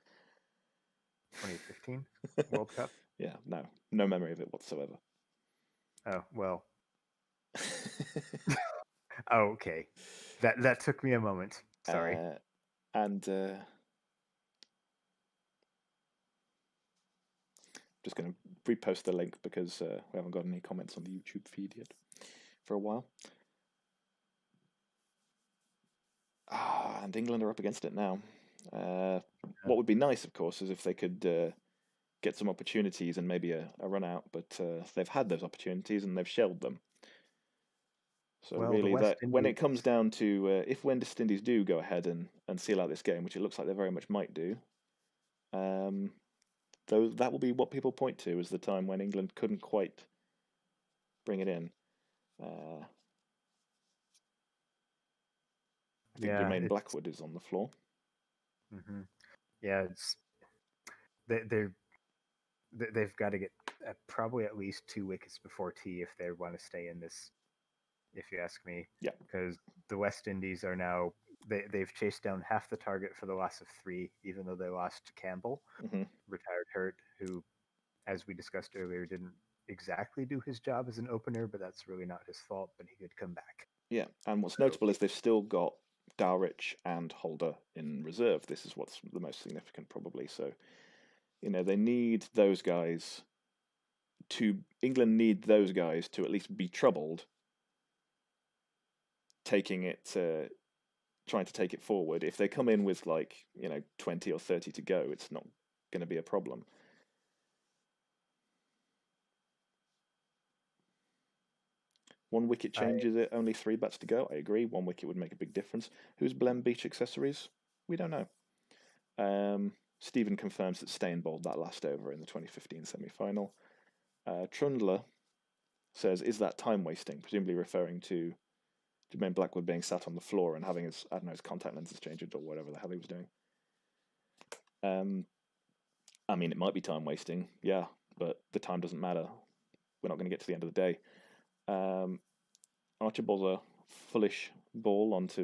2015 World Cup? Yeah, no memory of it whatsoever. Oh, well. Oh, okay. That took me a moment. Sorry. Just going to repost the link because we haven't got any comments on the YouTube feed yet for a while. And England are up against it now. What would be nice, of course, is if they could get some opportunities and maybe a run out, but they've had those opportunities and they've shelled them. So really, when it comes down to if West Indies do go ahead and seal out this game, which it looks like they very much might do, that will be what people point to as the time when England couldn't quite bring it in. I think Jermaine Blackwood is on the floor. Mm-hmm. Yeah, they've got to get probably at least 2 wickets before tea if they want to stay in this, if you ask me. Yeah. Because the West Indies are now, they've chased down half the target for the loss of 3, even though they lost Campbell, retired hurt, who, as we discussed earlier, didn't exactly do his job as an opener, but that's really not his fault, but he could come back. Yeah, and what's notable is they've still got Dowrich and Holder in reserve. This is what's the most significant, probably. So, they need those guys England need those guys to at least be troubled trying to take it forward. If they come in with 20 or 30 to go, it's not going to be a problem. One wicket changes it, only 3 bats to go. I agree, 1 wicket would make a big difference. Who's Blem Beach Accessories? We don't know. Stephen confirms that Steyn bowled that last over in the 2015 semi-final. Trundler says, is that time wasting? Presumably referring to Jermaine Blackwood being sat on the floor and having his contact lenses changed or whatever the hell he was doing. I mean, it might be time wasting, yeah, but the time doesn't matter. We're not going to get to the end of the day. Archer bowls a fullish ball onto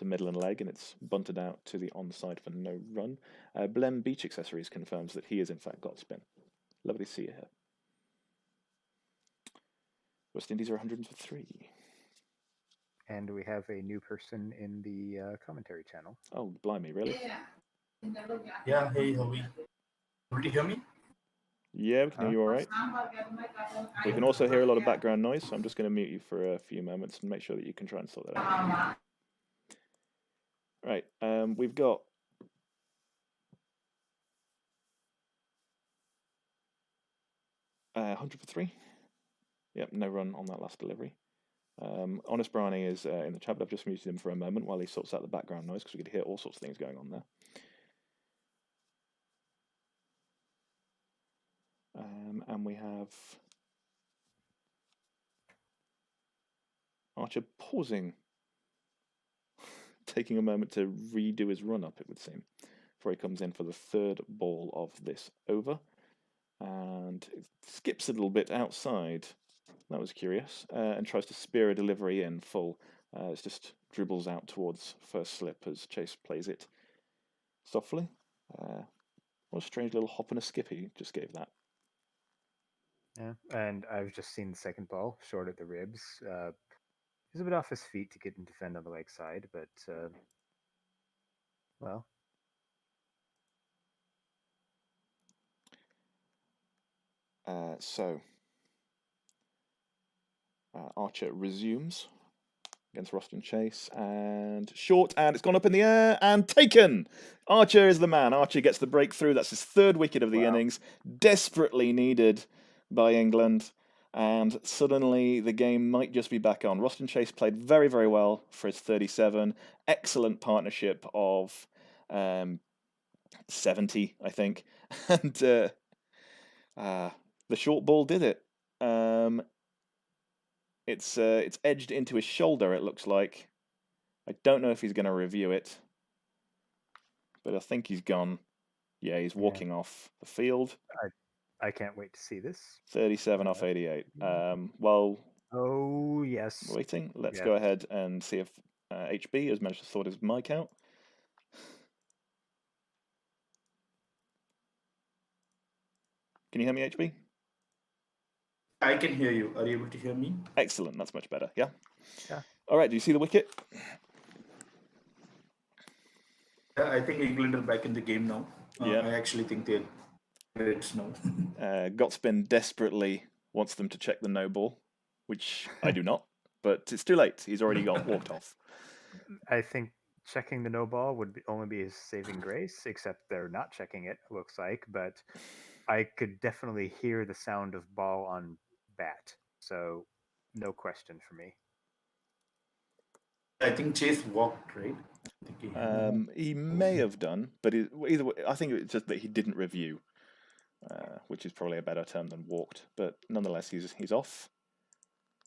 middle and leg, and it's bunted out to the onside for no run. Blem Beach Accessories confirms that he has in fact got spin. Lovely to see you here. West Indies are 103. And we have a new person in the commentary channel. Oh, blimey, really? Yeah, hey, how are we? Able to hear me? Yeah, we can hear you all right. We can also hear a lot of background noise, so I'm just going to mute you for a few moments and make sure that you can try and sort that out. Right, we've got $100 for 3. Yep, no run on that last delivery. Honest Brownie is in the chat, but I've just muted him for a moment while he sorts out the background noise because we could hear all sorts of things going on there. And we have Archer pausing, taking a moment to redo his run-up, it would seem, before he comes in for the 3rd ball of this over. And it skips a little bit outside. That was curious. And tries to spear a delivery in full. It just dribbles out towards first slip as Chase plays it softly. What a strange little hop and a skip he just gave that. Yeah, and I've just seen the second ball, short at the ribs. He's a bit off his feet to get and defend on the leg side, but, well. So Archer resumes against Roston Chase, and short, and it's gone up in the air and taken. Archer is the man. Archer gets the breakthrough. That's his third wicket of the innings, desperately needed by England, and suddenly the game might just be back on. Roston Chase played very, very well for his 37. Excellent partnership of 70, I think, and the short ball did it. It's edged into his shoulder, it looks like. I don't know if he's going to review it, but I think he's gone. Yeah, he's walking off the field. I can't wait to see this. 37 off 88. Well, oh, yes. Waiting. Let's Yes. go ahead and see if HB has managed to sort his mic out. Can you hear me, HB? I can hear you. Are you able to hear me? Excellent. That's much better. Yeah? Yeah. All right. Do you see the wicket? Yeah, I think England are back in the game now. Yeah. I actually think they're Reds now. Gotspin desperately wants them to check the no ball, which I do not, but it's too late. He's already walked off. I think checking the no ball would only be his saving grace, except they're not checking it, looks like. But I could definitely hear the sound of ball on bat, so no question for me. I think Chase walked, right? I think He may have done, but either way, I think it's just that he didn't review, which is probably a better term than walked. But nonetheless, he's off.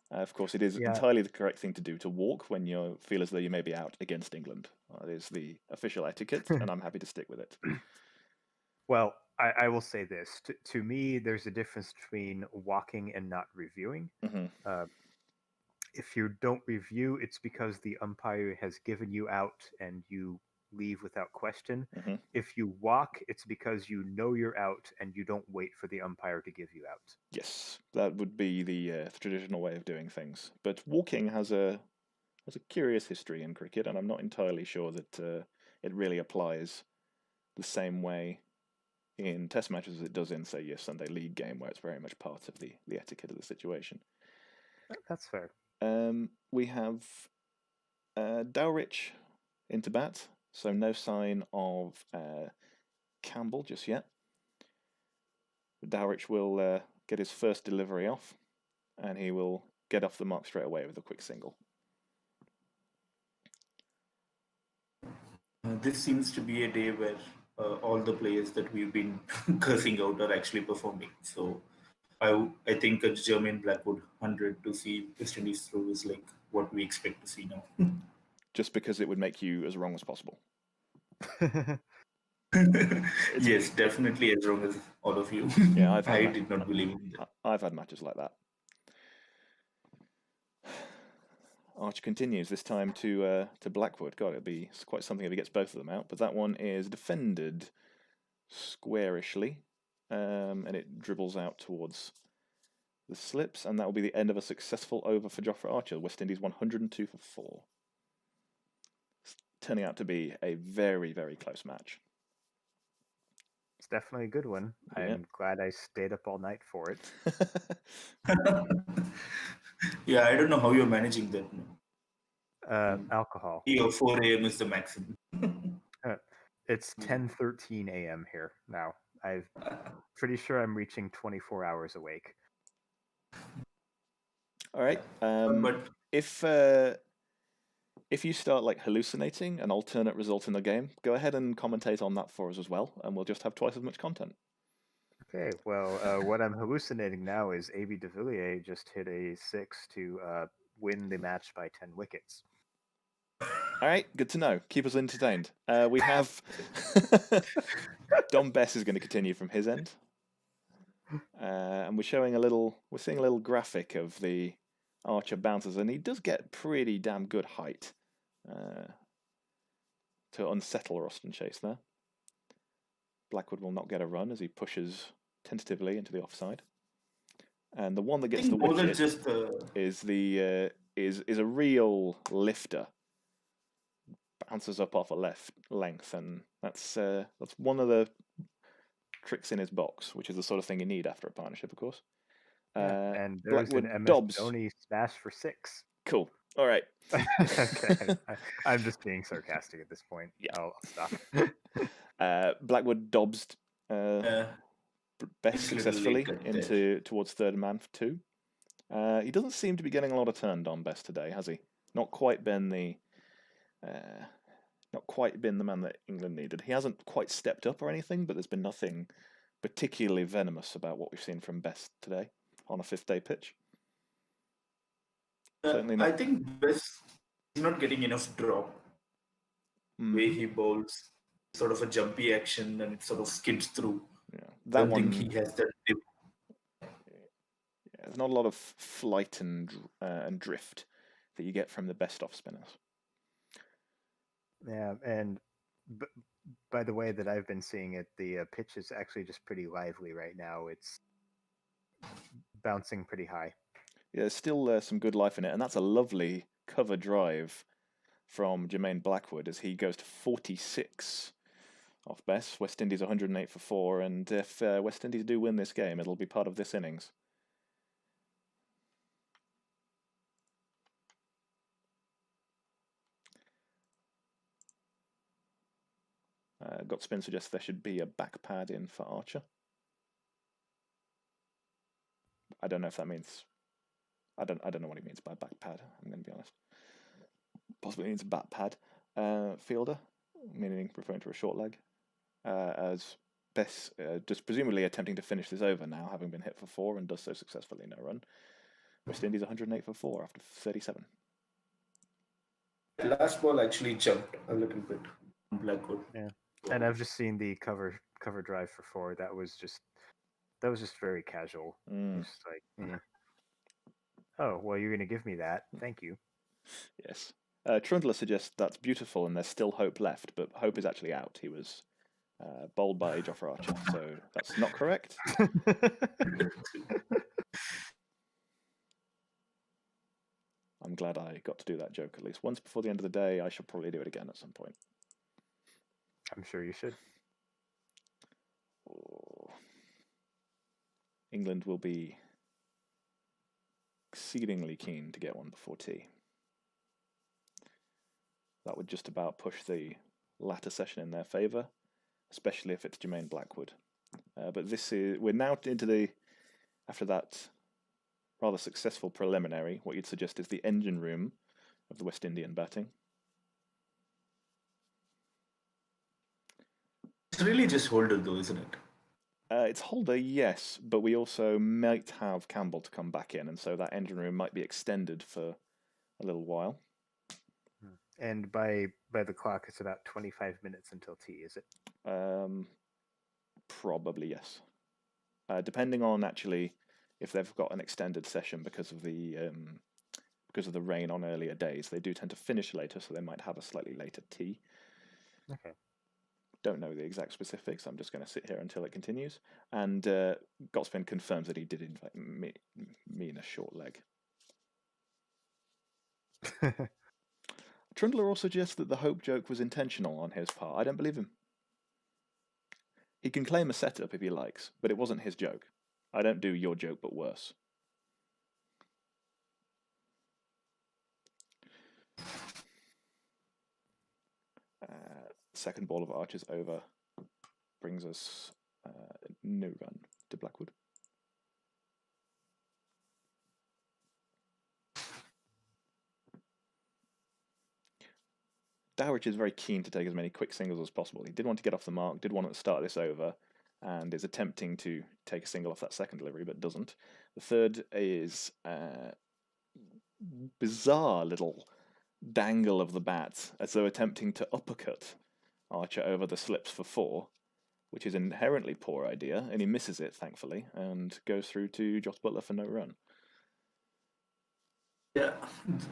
Of course, it is entirely the correct thing to do to walk when you feel as though you may be out against England. It is the official etiquette, and I'm happy to stick with it. Well, I will say this. To me, there's a difference between walking and not reviewing. Mm-hmm. If you don't review, it's because the umpire has given you out and you leave without question. Mm-hmm. If you walk, it's because you know you're out and you don't wait for the umpire to give you out. Yes, that would be the traditional way of doing things. But walking has a curious history in cricket, and I'm not entirely sure that it really applies the same way in Test matches as it does in, say, your Sunday League game, where it's very much part of the etiquette of the situation. That's fair. We have Dowrich into bat, so no sign of Campbell just yet. Dowrich will get his first delivery off, and he will get off the mark straight away with a quick single. this seems to be a day where all the players that we've been cursing out are actually performing. So I think a German Blackwood 100 to see West Indies through is like what we expect to see now. Just because it would make you as wrong as possible. Yes, definitely as wrong as all of you. Yeah, I did not believe in that. I've had matches like that. Archer continues, this time to Blackwood. God, it'd be quite something if he gets both of them out. But that one is defended squarishly, and it dribbles out towards the slips, and that will be the end of a successful over for Jofra Archer. West Indies 102 for 4. It's turning out to be a very, very close match. It's definitely a good one. Yeah. I'm glad I stayed up all night for it. Yeah, I don't know how you're managing that. Alcohol. 3 or 4 a.m. is the maximum. It's 10:13 a.m. here now. I'm pretty sure I'm reaching 24 hours awake. All right. But If you start like hallucinating an alternate result in the game, go ahead and commentate on that for us as well, and we'll just have twice as much content. Okay, well, what I'm hallucinating now is A.B. de Villiers just hit a 6 to win the match by 10 wickets. All right, good to know. Keep us entertained. We have Dom Bess is going to continue from his end, and we're seeing a little graphic of the Archer bounces, and he does get pretty damn good height to unsettle Roston Chase there. Blackwood will not get a run as he pushes tentatively into the offside, and the one that gets the wicket is a real lifter. Bounces up off a left length, and that's one of the tricks in his box, which is the sort of thing you need after a partnership, of course. And there's Blackwood an MS Dobbs. Dhoni smash for 6. Cool. All right. Okay, I'm just being sarcastic at this point. Yeah. I'll stop. Blackwood Dobbs Yeah. best It's a little successfully late there. towards third man for 2. He doesn't seem to be getting a lot of turn on best today, has he? Not quite been the man that England needed. He hasn't quite stepped up or anything, but there's been nothing particularly venomous about what we've seen from Best today on a 5th day pitch. Certainly not. I think Best is not getting enough drop. The way he bowls, sort of a jumpy action, and it sort of skids through. Yeah, I that don't one. think he has that dip. There's not a lot of flight and drift that you get from the best off spinners. Yeah, and by the way that I've been seeing it, the pitch is actually just pretty lively right now. It's bouncing pretty high. Yeah, there's still some good life in it, and that's a lovely cover drive from Jermaine Blackwood as he goes to 46 off Best. West Indies 108 for 4, and if West Indies do win this game, it'll be part of this innings. Gotspin suggests there should be a back pad in for Archer. I don't know if that means. I don't know what he means by back pad. I'm going to be honest. Possibly means bat pad. Fielder, meaning referring to a short leg, as Bess just presumably attempting to finish this over now, having been hit for 4 and does so successfully, no run. West Indies 108 for 4 after 37. Hmm. The last ball actually jumped a little bit on Blackwood. Yeah, and I've just seen the cover drive for 4. That was just very casual. Just like, oh well, you're gonna give me that. Thank you. Yes. Trundler suggests that's beautiful and there's still hope left, but hope is actually out. He was bowled by Jofra Archer, so that's not correct. I'm glad I got to do that joke at least once before the end of the day. I shall probably do it again at some point. I'm sure you should. Oh. England will be exceedingly keen to get one before tea. That would just about push the latter session in their favour, especially if it's Jermaine Blackwood. But we're now into after that rather successful preliminary, what you'd suggest is the engine room of the West Indian batting. It's really just Holder though, isn't it? It's Holder, yes, but we also might have Campbell to come back in, and so that engine room might be extended for a little while. And by the clock, it's about 25 minutes until tea, is it? Probably, yes. Depending on actually if they've got an extended session because of the rain on earlier days, they do tend to finish later, so they might have a slightly later tea. Okay. Don't know the exact specifics. I'm just going to sit here until it continues. And Gotspin confirms that he did invite me in a short leg. Trundler also suggests that the hope joke was intentional on his part. I don't believe him. He can claim a setup if he likes, but it wasn't his joke. I don't do your joke, but worse. Second ball of Archer's over brings us no run to Blackwood. Dowrich is very keen to take as many quick singles as possible. He did want to get off the mark, did want to start this over, and is attempting to take a single off that second delivery, but doesn't. The third is bizarre little dangle of the bat, as though attempting to uppercut Archer over the slips for 4, which is an inherently poor idea, and he misses it, thankfully, and goes through to Joss Buttler for no run. Yeah,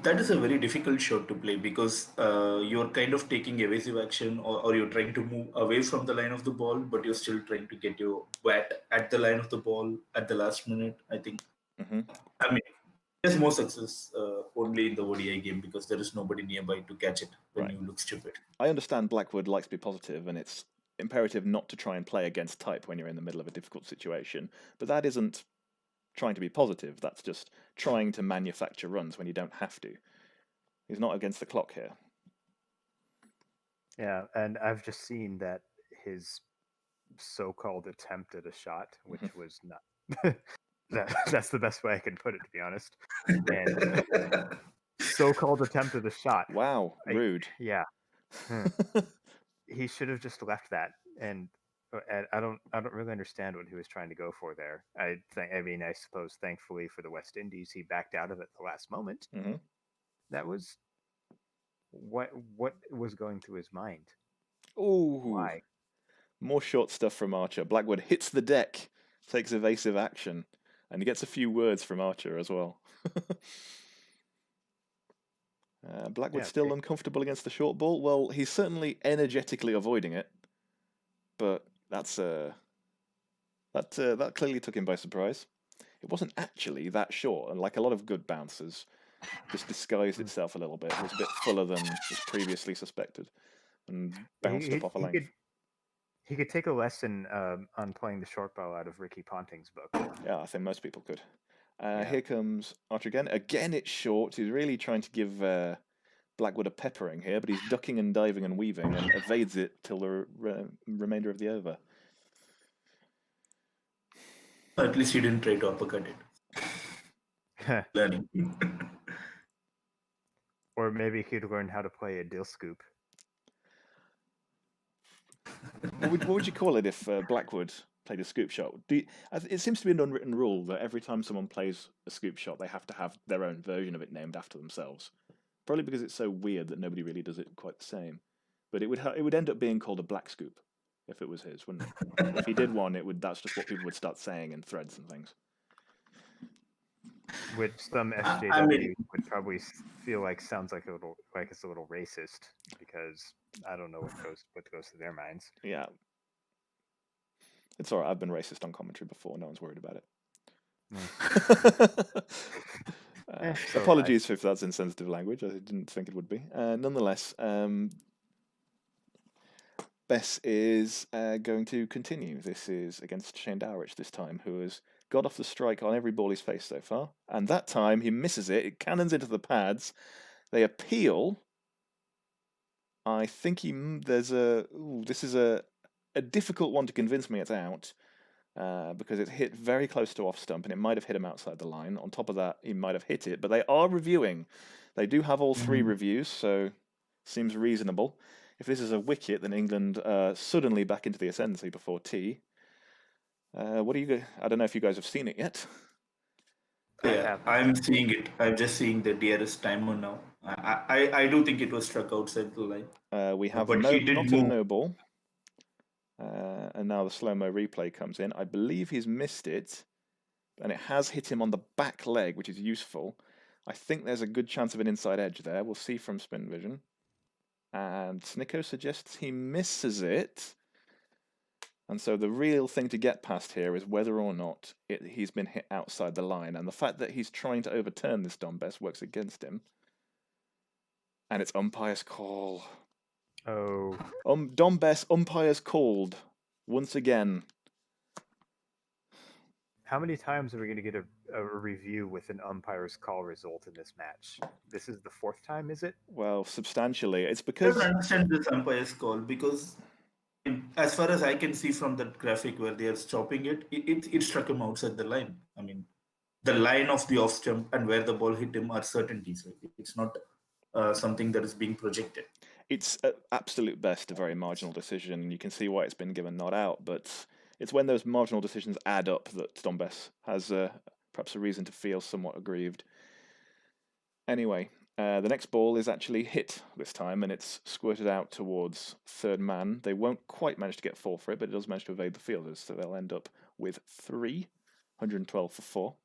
that is a very difficult shot to play because you're kind of taking evasive action or you're trying to move away from the line of the ball, but you're still trying to get your bat at the line of the ball at the last minute, I think. Mm-hmm. I mean, there's more success only in the ODI game because there is nobody nearby to catch it when you look stupid. I understand Blackwood likes to be positive, and it's imperative not to try and play against type when you're in the middle of a difficult situation, but that isn't trying to be positive. That's just trying to manufacture runs when you don't have to. He's not against the clock here. Yeah, and I've just seen that his so-called attempt at a shot, which was not that's the best way I can put it, to be honest. And so-called attempt at a shot. Wow, rude. Yeah. He should have just left that, and I don't really understand what he was trying to go for there. I suppose thankfully for the West Indies, he backed out of it at the last moment. Mm-hmm. That was what was going through his mind. Ooh. Why? More short stuff from Archer. Blackwood hits the deck, takes evasive action, and he gets a few words from Archer as well. Blackwood's still uncomfortable against the short ball. Well, he's certainly energetically avoiding it, but that clearly took him by surprise. It wasn't actually that short, and like a lot of good bouncers, just disguised itself a little bit. It was a bit fuller than was previously suspected, and bounced up off a length. He could take a lesson on playing the short ball out of Ricky Ponting's book. Yeah, I think most people could. Here comes Archer again. Again, it's short. He's really trying to give Blackwood a peppering here, but he's ducking and diving and weaving and evades it till the remainder of the over. At least he didn't try to uppercut it. Learning. Or maybe he'd learn how to play a dill scoop. What would you call it if Blackwood played a scoop shot? It seems to be an unwritten rule that every time someone plays a scoop shot, they have to have their own version of it named after themselves. Probably because it's so weird that nobody really does it quite the same. But it would end up being called a black scoop if it was his, wouldn't it? If he did one, that's just what people would start saying in threads and things. Which some SJW would probably feel like sounds like it's a little racist, because I don't know what goes through their minds. Yeah. It's alright, I've been racist on commentary before, no one's worried about it. Apologies if that's insensitive language, I didn't think it would be. Nonetheless, Bess is going to continue. This is against Shane Dowrich this time, who has got off the strike on every ball he's faced so far. And that time he misses it. It cannons into the pads. They appeal. I think this is a difficult one to convince me it's out, because it hit very close to off stump and it might have hit him outside the line. On top of that, he might have hit it, but they are reviewing. They do have all three reviews, so seems reasonable. If this is a wicket, then England suddenly back into the ascendancy before tea. What do you? I don't know if you guys have seen it yet. Yeah, I'm seeing it. I'm just seeing the DRS timer now. I do think it was struck outside the line. We have not a no ball. And now the slow-mo replay comes in. I believe he's missed it, and it has hit him on the back leg, which is useful. I think there's a good chance of an inside edge there. We'll see from spin vision. And Snicko suggests he misses it. And so the real thing to get past here is whether or not he's been hit outside the line. And the fact that he's trying to overturn this Dom Bess works against him. And it's umpire's call. Oh. Dom Bess, umpire's called. Once again. How many times are we going to get a review with an umpire's call result in this match? This is the fourth time, is it? Well, substantially. It's because... I don't understand this umpire's call, because as far as I can see from that graphic where they are stopping it, it struck him outside the line. I mean, the line of the off stump and where the ball hit him are certainties. It's not something that is being projected. It's at absolute best a very marginal decision. You can see why it's been given not out, but it's when those marginal decisions add up that Dom Bess has perhaps a reason to feel somewhat aggrieved. Anyway, the next ball is actually hit this time, and it's squirted out towards third man. They won't quite manage to get 4 for it, but it does manage to evade the fielders, so they'll end up with 3, 112 for 4.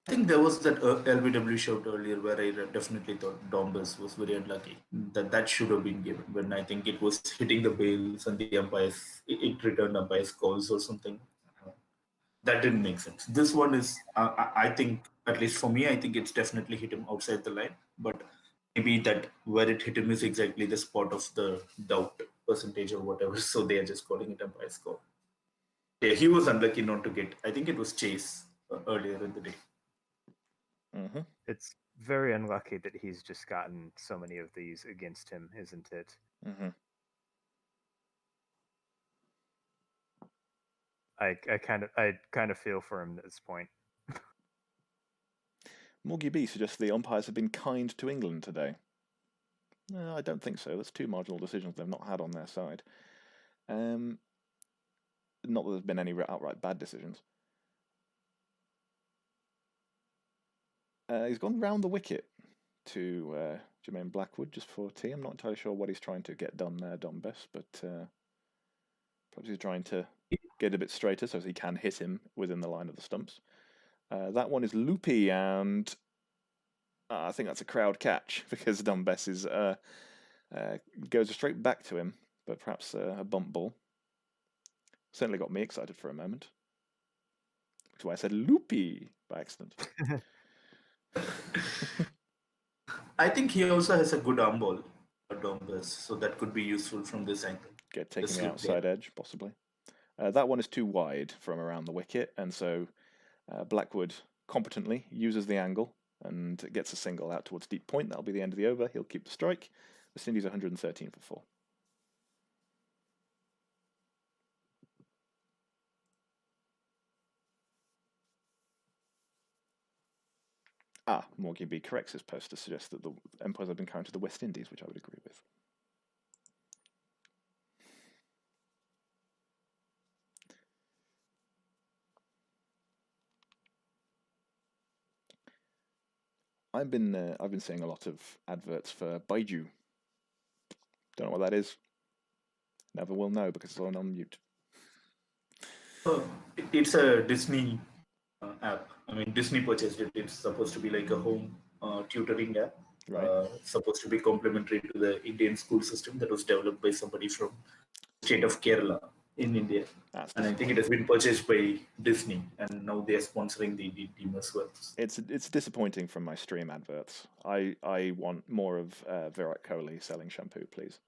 I think there was that LBW shout earlier where I definitely thought Dom Bess was very unlucky. That should have been given, when I think it was hitting the bails and the umpires, it returned umpires calls or something. That didn't make sense. This one is, I think, at least for me, I think it's definitely hit him outside the line. But maybe that where it hit him is exactly the spot of the doubt percentage or whatever. So they are just calling it umpire score. Yeah, he was unlucky not to get. I think it was chase earlier in the day. Mm-hmm. It's very unlucky that he's just gotten so many of these against him, isn't it? Mm-hmm. I kind of feel for him at this point. Morgie B suggests the umpires have been kind to England today. No, I don't think so. That's two marginal decisions they've not had on their side. Not that there's been any outright bad decisions. He's gone round the wicket to Jermaine Blackwood just for tea. I'm not entirely sure what he's trying to get done there, Dombes, but perhaps he's trying to get a bit straighter so he can hit him within the line of the stumps. That one is loopy, and I think that's a crowd catch because Dombes goes straight back to him, but perhaps a bump ball. Certainly got me excited for a moment. Which is why I said loopy by accident. I think he also has a good arm ball, Dombes, so that could be useful from this angle. Taking the outside edge, possibly. That one is too wide from around the wicket, and so Blackwood competently uses the angle and gets a single out towards deep point. That'll be the end of the over. He'll keep the strike. West Indies 113 for 4. Morgan B corrects his post to suggest that the umpires have been kind to the West Indies, which I would agree with. I've been seeing a lot of adverts for Baiju. Don't know what that is. Never will know because it's on mute. It's a Disney app. I mean, Disney purchased it. It's supposed to be like a home tutoring app. Right. Supposed to be complementary to the Indian school system that was developed by somebody from the state of Kerala in India. And I think it has been purchased by Disney, and now they are sponsoring the Indian team as well. It's disappointing from my stream adverts. I want more of Virat Kohli selling shampoo, please.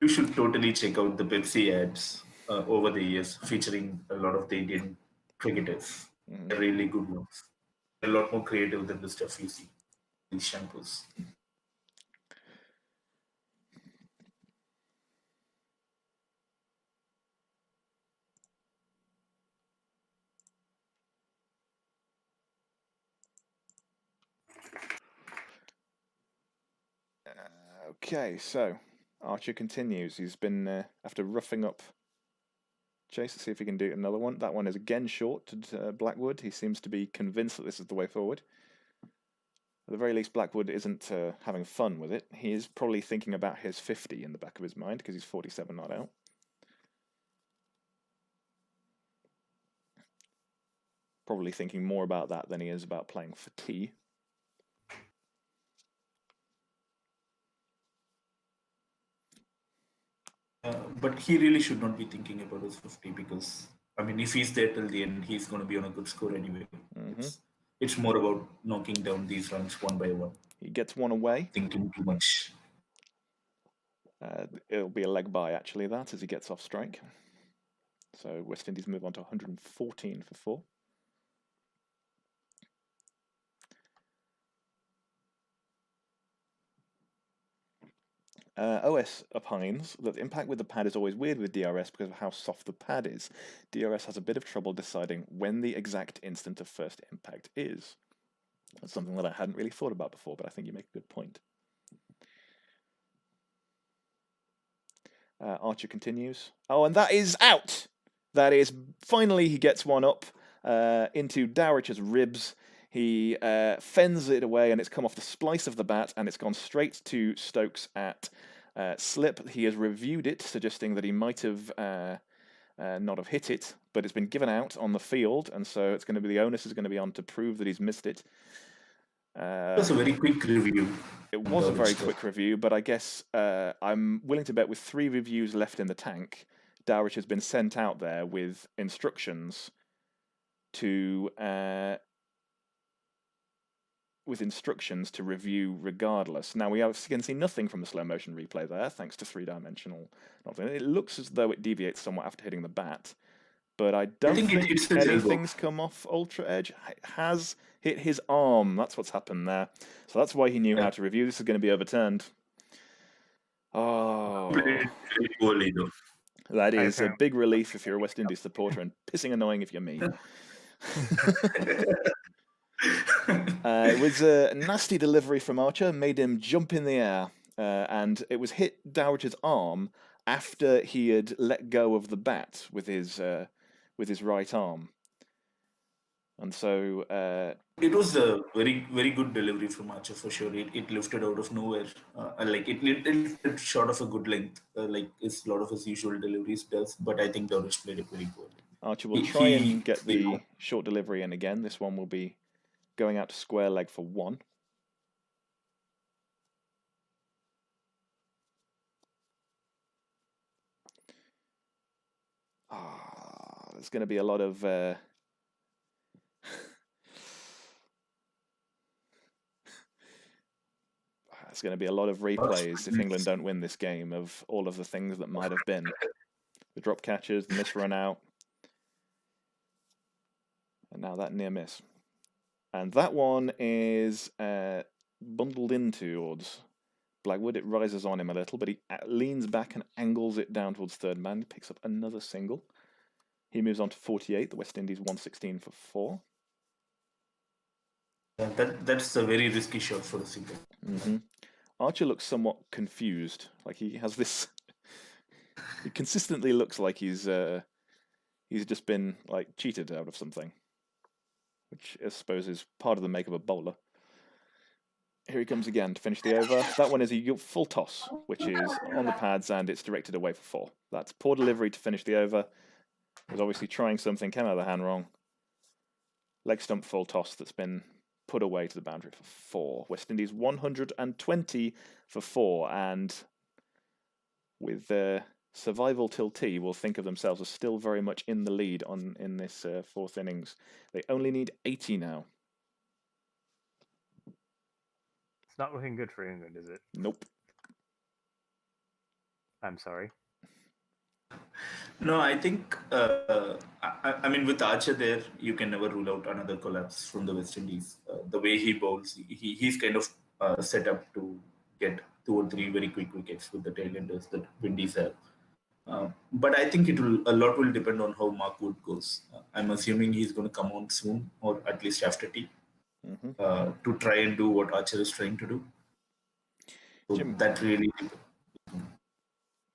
You should totally check out the Pepsi ads over the years, featuring a lot of the Indian cricketers. Mm-hmm. They're really good ones. They're a lot more creative than the stuff you see in these shampoos. Okay, so Archer continues. He's been, after roughing up Chase, to see if he can do another one. That one is again short to Blackwood. He seems to be convinced that this is the way forward. At the very least, Blackwood isn't having fun with it. He is probably thinking about his 50 in the back of his mind because he's 47 not out. Probably thinking more about that than he is about playing for tea. But he really should not be thinking about his 50 because, I mean, if he's there till the end, he's going to be on a good score anyway. Mm-hmm. It's more about knocking down these runs one by one. He gets one away. Thinking too much. It'll be a leg by, actually, that, as he gets off strike. So West Indies move on to 114 for 4. OS opines that the impact with the pad is always weird with DRS because of how soft the pad is. DRS has a bit of trouble deciding when the exact instant of first impact is. That's something that I hadn't really thought about before, but I think you make a good point. Archer continues. Oh, and that is out! That is, finally he gets one up into Dowrich's ribs. He fends it away, and it's come off the splice of the bat, and it's gone straight to Stokes at slip. He has reviewed it, suggesting that he might have not have hit it, but it's been given out on the field, and so it's going to be the onus is going to be on to prove that he's missed it. It was a very quick review. It was a very quick review, but I guess I'm willing to bet with 3 reviews left in the tank, Dowrich has been sent out there with instructions to with instructions to review regardless. Now we can see nothing from the slow motion replay there, thanks to three-dimensional nothing. It looks as though it deviates somewhat after hitting the bat, but I don't think think it's his elbow. anything's come off Ultra Edge. It has hit his arm. That's what's happened there. So that's why he knew how to review. This is going to be overturned. Oh, Played very poorly though. that is a big relief if you're a West Indies supporter, and pissing annoying if you're me. It was a nasty delivery from Archer, made him jump in the air, and it was hit Dowitcher's arm after he had let go of the bat with his right arm, and so it was a very, very good delivery from Archer for sure. It lifted out of nowhere. Like it lifted short of a good length, like a lot of his usual deliveries does. But I think Dowitcher played it very good. Archer will try and get the short delivery in again. This one will be going out to square leg for one. There's going to be a lot of there's going to be a lot of replays if England don't win this game of all of the things that might have been. The drop catches, the miss run out, and now that near miss. And that one is bundled in towards Blackwood. It rises on him a little, but he leans back and angles it down towards third man. He picks up another single. He moves on to 48. The West Indies 116 for 4. That's a very risky shot for a single. Mm-hmm. Archer looks somewhat confused. Like he has this. He consistently looks like he's just been like cheated out of something, which I suppose is part of the make of a bowler. Here he comes again to finish the over. That one is a full toss, which is on the pads, and it's directed away for 4. That's poor delivery to finish the over. Was obviously trying something, came out of the hand wrong. Leg stump full toss that's been put away to the boundary for 4. West Indies 120 for 4, and with survival till tea, will think of themselves as still very much in the lead in this 4th innings. They only need 80 now. It's not looking good for England, is it? Nope. I'm sorry. No, I think, I mean, with Archer there, you can never rule out another collapse from the West Indies. The way he bowls, he's kind of set up to get 2 or 3 very quick wickets with the tailenders that Windies have. But I think a lot will depend on how Mark Wood goes. I'm assuming he's going to come on soon, or at least after tea, to try and do what Archer is trying to do. So that really...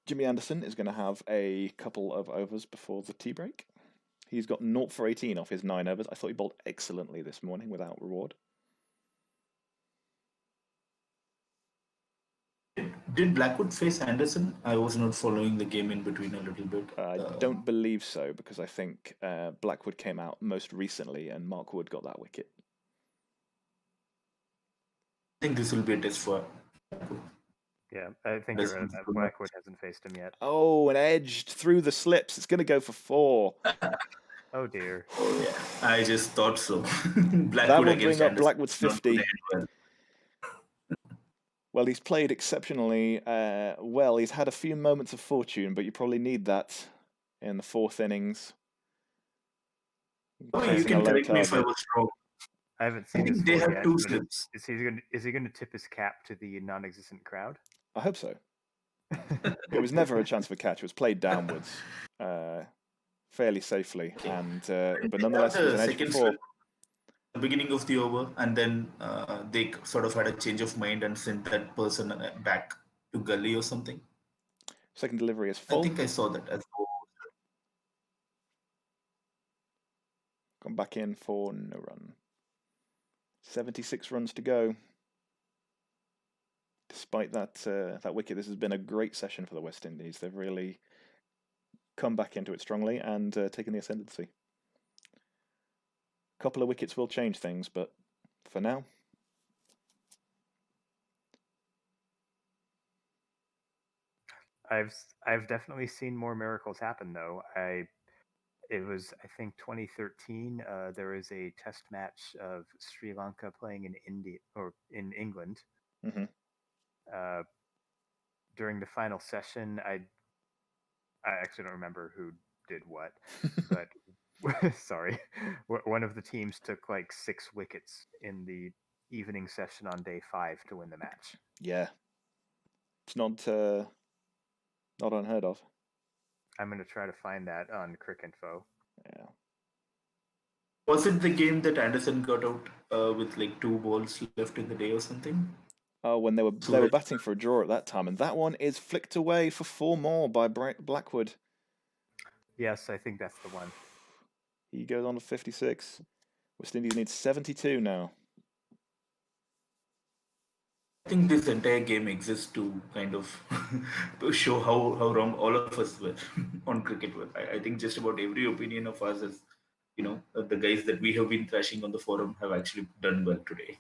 Jimmy Anderson is going to have a couple of overs before the tea break. He's got 0 for 18 off his 9 overs. I thought he bowled excellently this morning without reward. Did Blackwood face Anderson? I was not following the game in between a little bit. I don't believe so, because I think Blackwood came out most recently and Mark Wood got that wicket. I think this will be a test for Blackwood. Yeah, I think you're right. Blackwood hasn't faced him yet. Oh, and edged through the slips. It's going to go for 4. Oh dear. Oh yeah, I just thought so. That Blackwood will against bring up Anderson. Blackwood's 50. Well, he's played exceptionally well. He's had a few moments of fortune, but you probably need that in the 4th innings. Oh, you can correct me if I was wrong. I haven't seen this. They have yet, 2 but slips. Is he going to tip his cap to the non-existent crowd? I hope so. It was never a chance for catch. It was played downwards fairly safely, and but nonetheless, it was an edge before. The beginning of the over, and then they sort of had a change of mind and sent that person back to gully or something. Second delivery is full. I think I saw that as well. Gone back in for no run. 76 runs to go. Despite that wicket, this has been a great session for the West Indies. They've really come back into it strongly and taken the ascendancy. A couple of wickets will change things, but for now, I've definitely seen more miracles happen though. It was, I think, 2013. There was a test match of Sri Lanka playing in India or in England. Hmm. During the final session, I actually don't remember who did what, but sorry, one of the teams took like 6 wickets in the evening session on day 5 to win the match. Yeah, it's not unheard of. I'm going to try to find that on Cricinfo. Yeah. Was it the game that Anderson got out with like 2 balls left in the day or something? Oh, when they were batting for a draw at that time, and that one is flicked away for 4 more by Blackwood. Yes, I think that's the one. He goes on to 56. West Indies needs 72 now. I think this entire game exists to kind of show how wrong all of us were on cricket. I think just about every opinion of us is, the guys that we have been thrashing on the forum have actually done well today.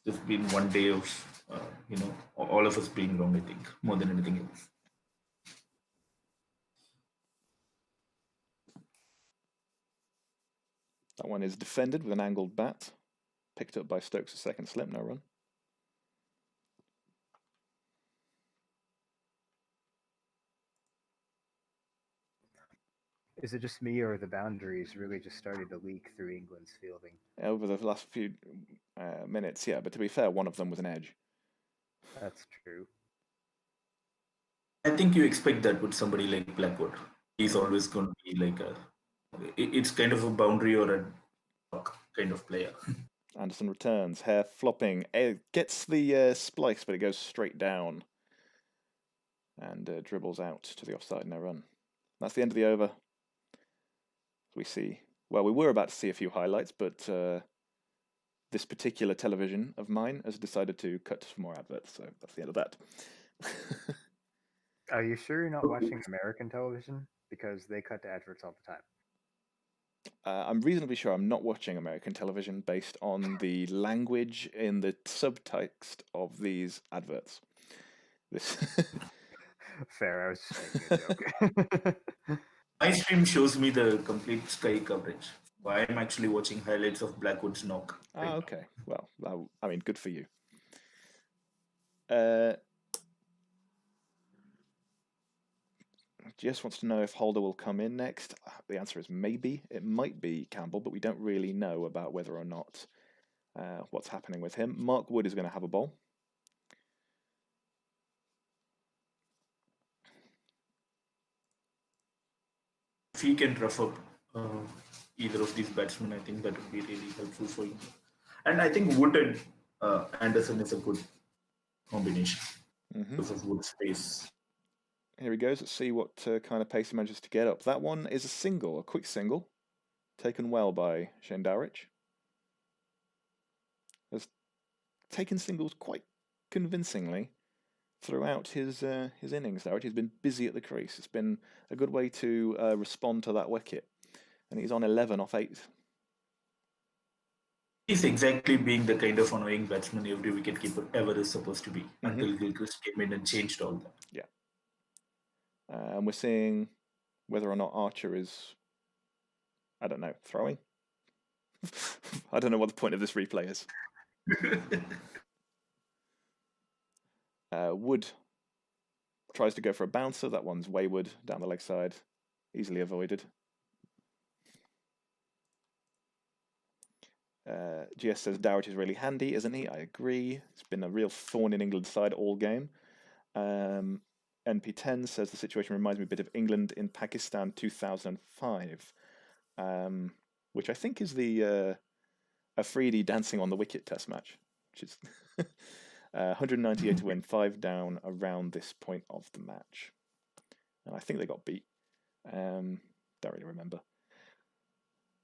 Just been one day of, all of us being wrong, I think, more than anything else. That one is defended with an angled bat. Picked up by Stokes' second slip, no run. Is it just me, or the boundaries really just started to leak through England's fielding? Over the last few minutes, yeah, but to be fair, one of them was an edge. That's true. I think you expect that with somebody like Blackwood. He's always going to be like it's kind of a boundary or a kind of player. Anderson returns, hair flopping. Gets the splice, but it goes straight down. And dribbles out to the offside, no run. That's the end of the over. We see, well, we were about to see a few highlights, but this particular television of mine has decided to cut to some more adverts, so that's the end of that. Are you sure you're not watching American television? Because they cut to adverts all the time. I'm reasonably sure I'm not watching American television based on the language in the subtext of these adverts. Fair, I was just making a joke. My stream shows me the complete Sky coverage. I'm actually watching highlights of Blackwood's knock. Ah, okay. Well, I mean, good for you. Jess wants to know if Holder will come in next. The answer is maybe. It might be Campbell, but we don't really know about whether or not what's happening with him. Mark Wood is going to have a bowl. If he can rough up either of these batsmen, I think that would be really helpful for him. And I think Wood and Anderson is a good combination because of Wood's pace. Here he goes. Let's see what kind of pace he manages to get up. That one is a single, a quick single, taken well by Shane Dowrich. Has taken singles quite convincingly throughout his innings. Dowrich, he's been busy at the crease. It's been a good way to respond to that wicket, and he's on 11 off 8. He's exactly being the kind of annoying batsman every wicketkeeper ever is supposed to be until Gilchrist came in and changed all that. Yeah. And we're seeing whether or not Archer is, I don't know, throwing? I don't know what the point of this replay is. Wood tries to go for a bouncer. That one's wayward down the leg side. Easily avoided. GS says Dowrich is really handy, isn't he? I agree. It's been a real thorn in England's side all game. NP10 says the situation reminds me a bit of England in Pakistan 2005, which I think is the Afridi dancing on the wicket test match, which is 198 to win, 5 down around this point of the match. And I think they got beat. Don't really remember.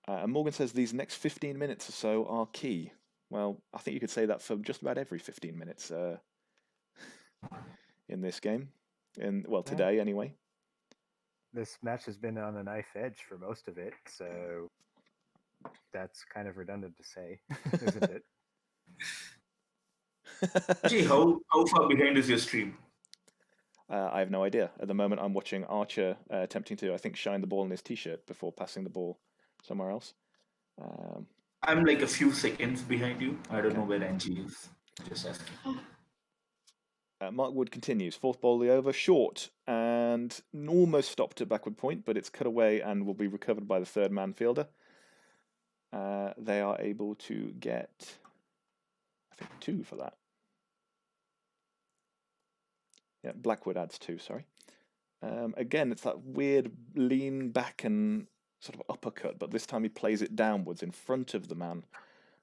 And Morgan says these next 15 minutes or so are key. Well, I think you could say that for just about every 15 minutes in this game. Today anyway. This match has been on a knife edge for most of it, so that's kind of redundant to say, isn't it? Gee, how far behind is your stream? I have no idea. At the moment, I'm watching Archer attempting to, I think, shine the ball in his t-shirt before passing the ball somewhere else. I'm like a few seconds behind you. I don't Okay. know where Angie is. Just asking. Mark Wood continues. Fourth ball of the over, short, and almost stopped at backward point, but it's cut away and will be recovered by the third man fielder. They are able to get, I think, 2 for that. Yeah, Blackwood adds 2, sorry. Again, it's that weird lean back and sort of uppercut, but this time he plays it downwards in front of the man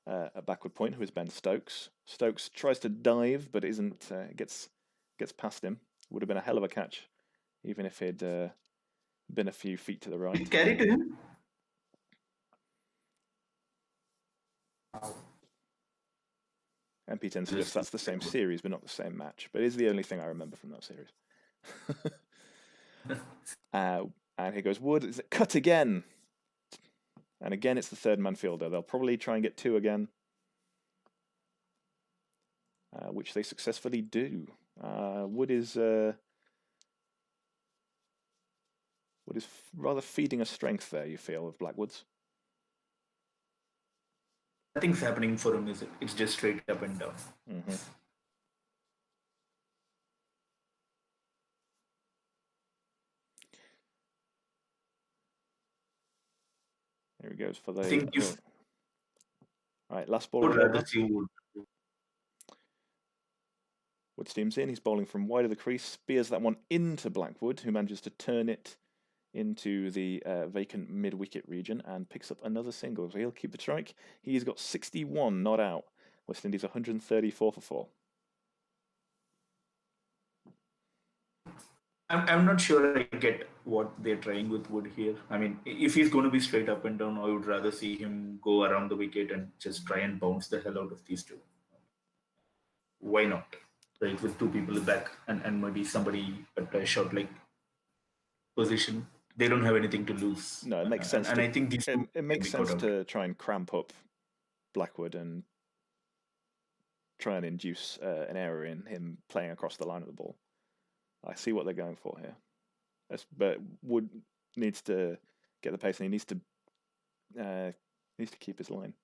at backward point, who is Ben Stokes. Stokes tries to dive, but isn't. Gets past him. Would have been a hell of a catch, even if he'd been a few feet to the right. Carry to him. MP Ten suggests that's the same series, but not the same match. But it is the only thing I remember from that series. And here goes Wood. Is it cut again? And again, it's the third man fielder. They'll probably try and get 2 again, which they successfully do. Wood is rather feeding a strength there, you feel, of Blackwood's. Nothing's happening for him, is it? It's just straight up and down. Mm-hmm. Here he goes for the. I think if All right, last ball. would rather see Wood. Wood steams in. He's bowling from wide of the crease, spears that one into Blackwood, who manages to turn it into the vacant mid-wicket region and picks up another single. So he'll keep the strike. He's got 61 not out. West Indies 134 for 4. I'm not sure I get what they're trying with Wood here. I mean, if he's going to be straight up and down, I would rather see him go around the wicket and just try and bounce the hell out of these 2. Why not? Right, with 2 people back and maybe somebody at a short like position. They don't have anything to lose. No, it makes sense. And I think these it makes sense to try and cramp up Blackwood and try and induce an error in him playing across the line of the ball. I see what they're going for here. But Wood needs to get the pace, and he needs to keep his line.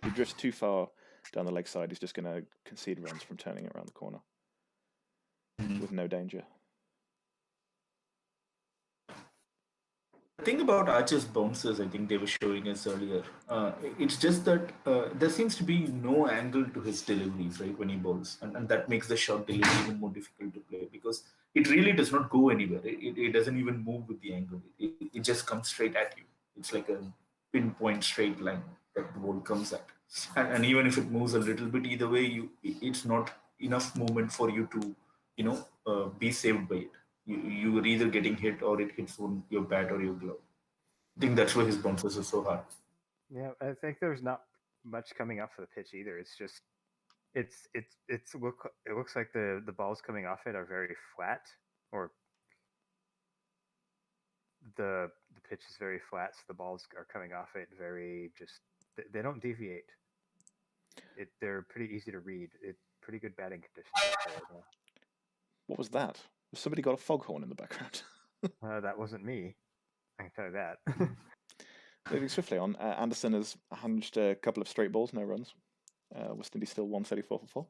If he drifts too far down the leg side, he's just going to concede runs from turning it around the corner with no danger. The thing about Archer's bounces, I think they were showing us earlier, it's just that there seems to be no angle to his deliveries, right, when he bowls. And that makes the shot delivery even more difficult to play because it really does not go anywhere. It doesn't even move with the angle. It just comes straight at you. It's like a pinpoint straight line that the ball comes at. And even if it moves a little bit either way, it's not enough movement for you to, be saved by it. You are either getting hit or it hits on your bat or your glove. I think that's why his bounces are so hard. Yeah, I think there's not much coming off of the pitch either. It's just it looks like the balls coming off it are very flat, or the pitch is very flat, so the balls are coming off it very just they don't deviate. They're pretty easy to read. It's pretty good batting conditions. What was that? Somebody got a foghorn in the background. That wasn't me. I can tell you that. Moving swiftly on, Anderson has hunged a couple of straight balls, no runs. West Indies still 134 for 4.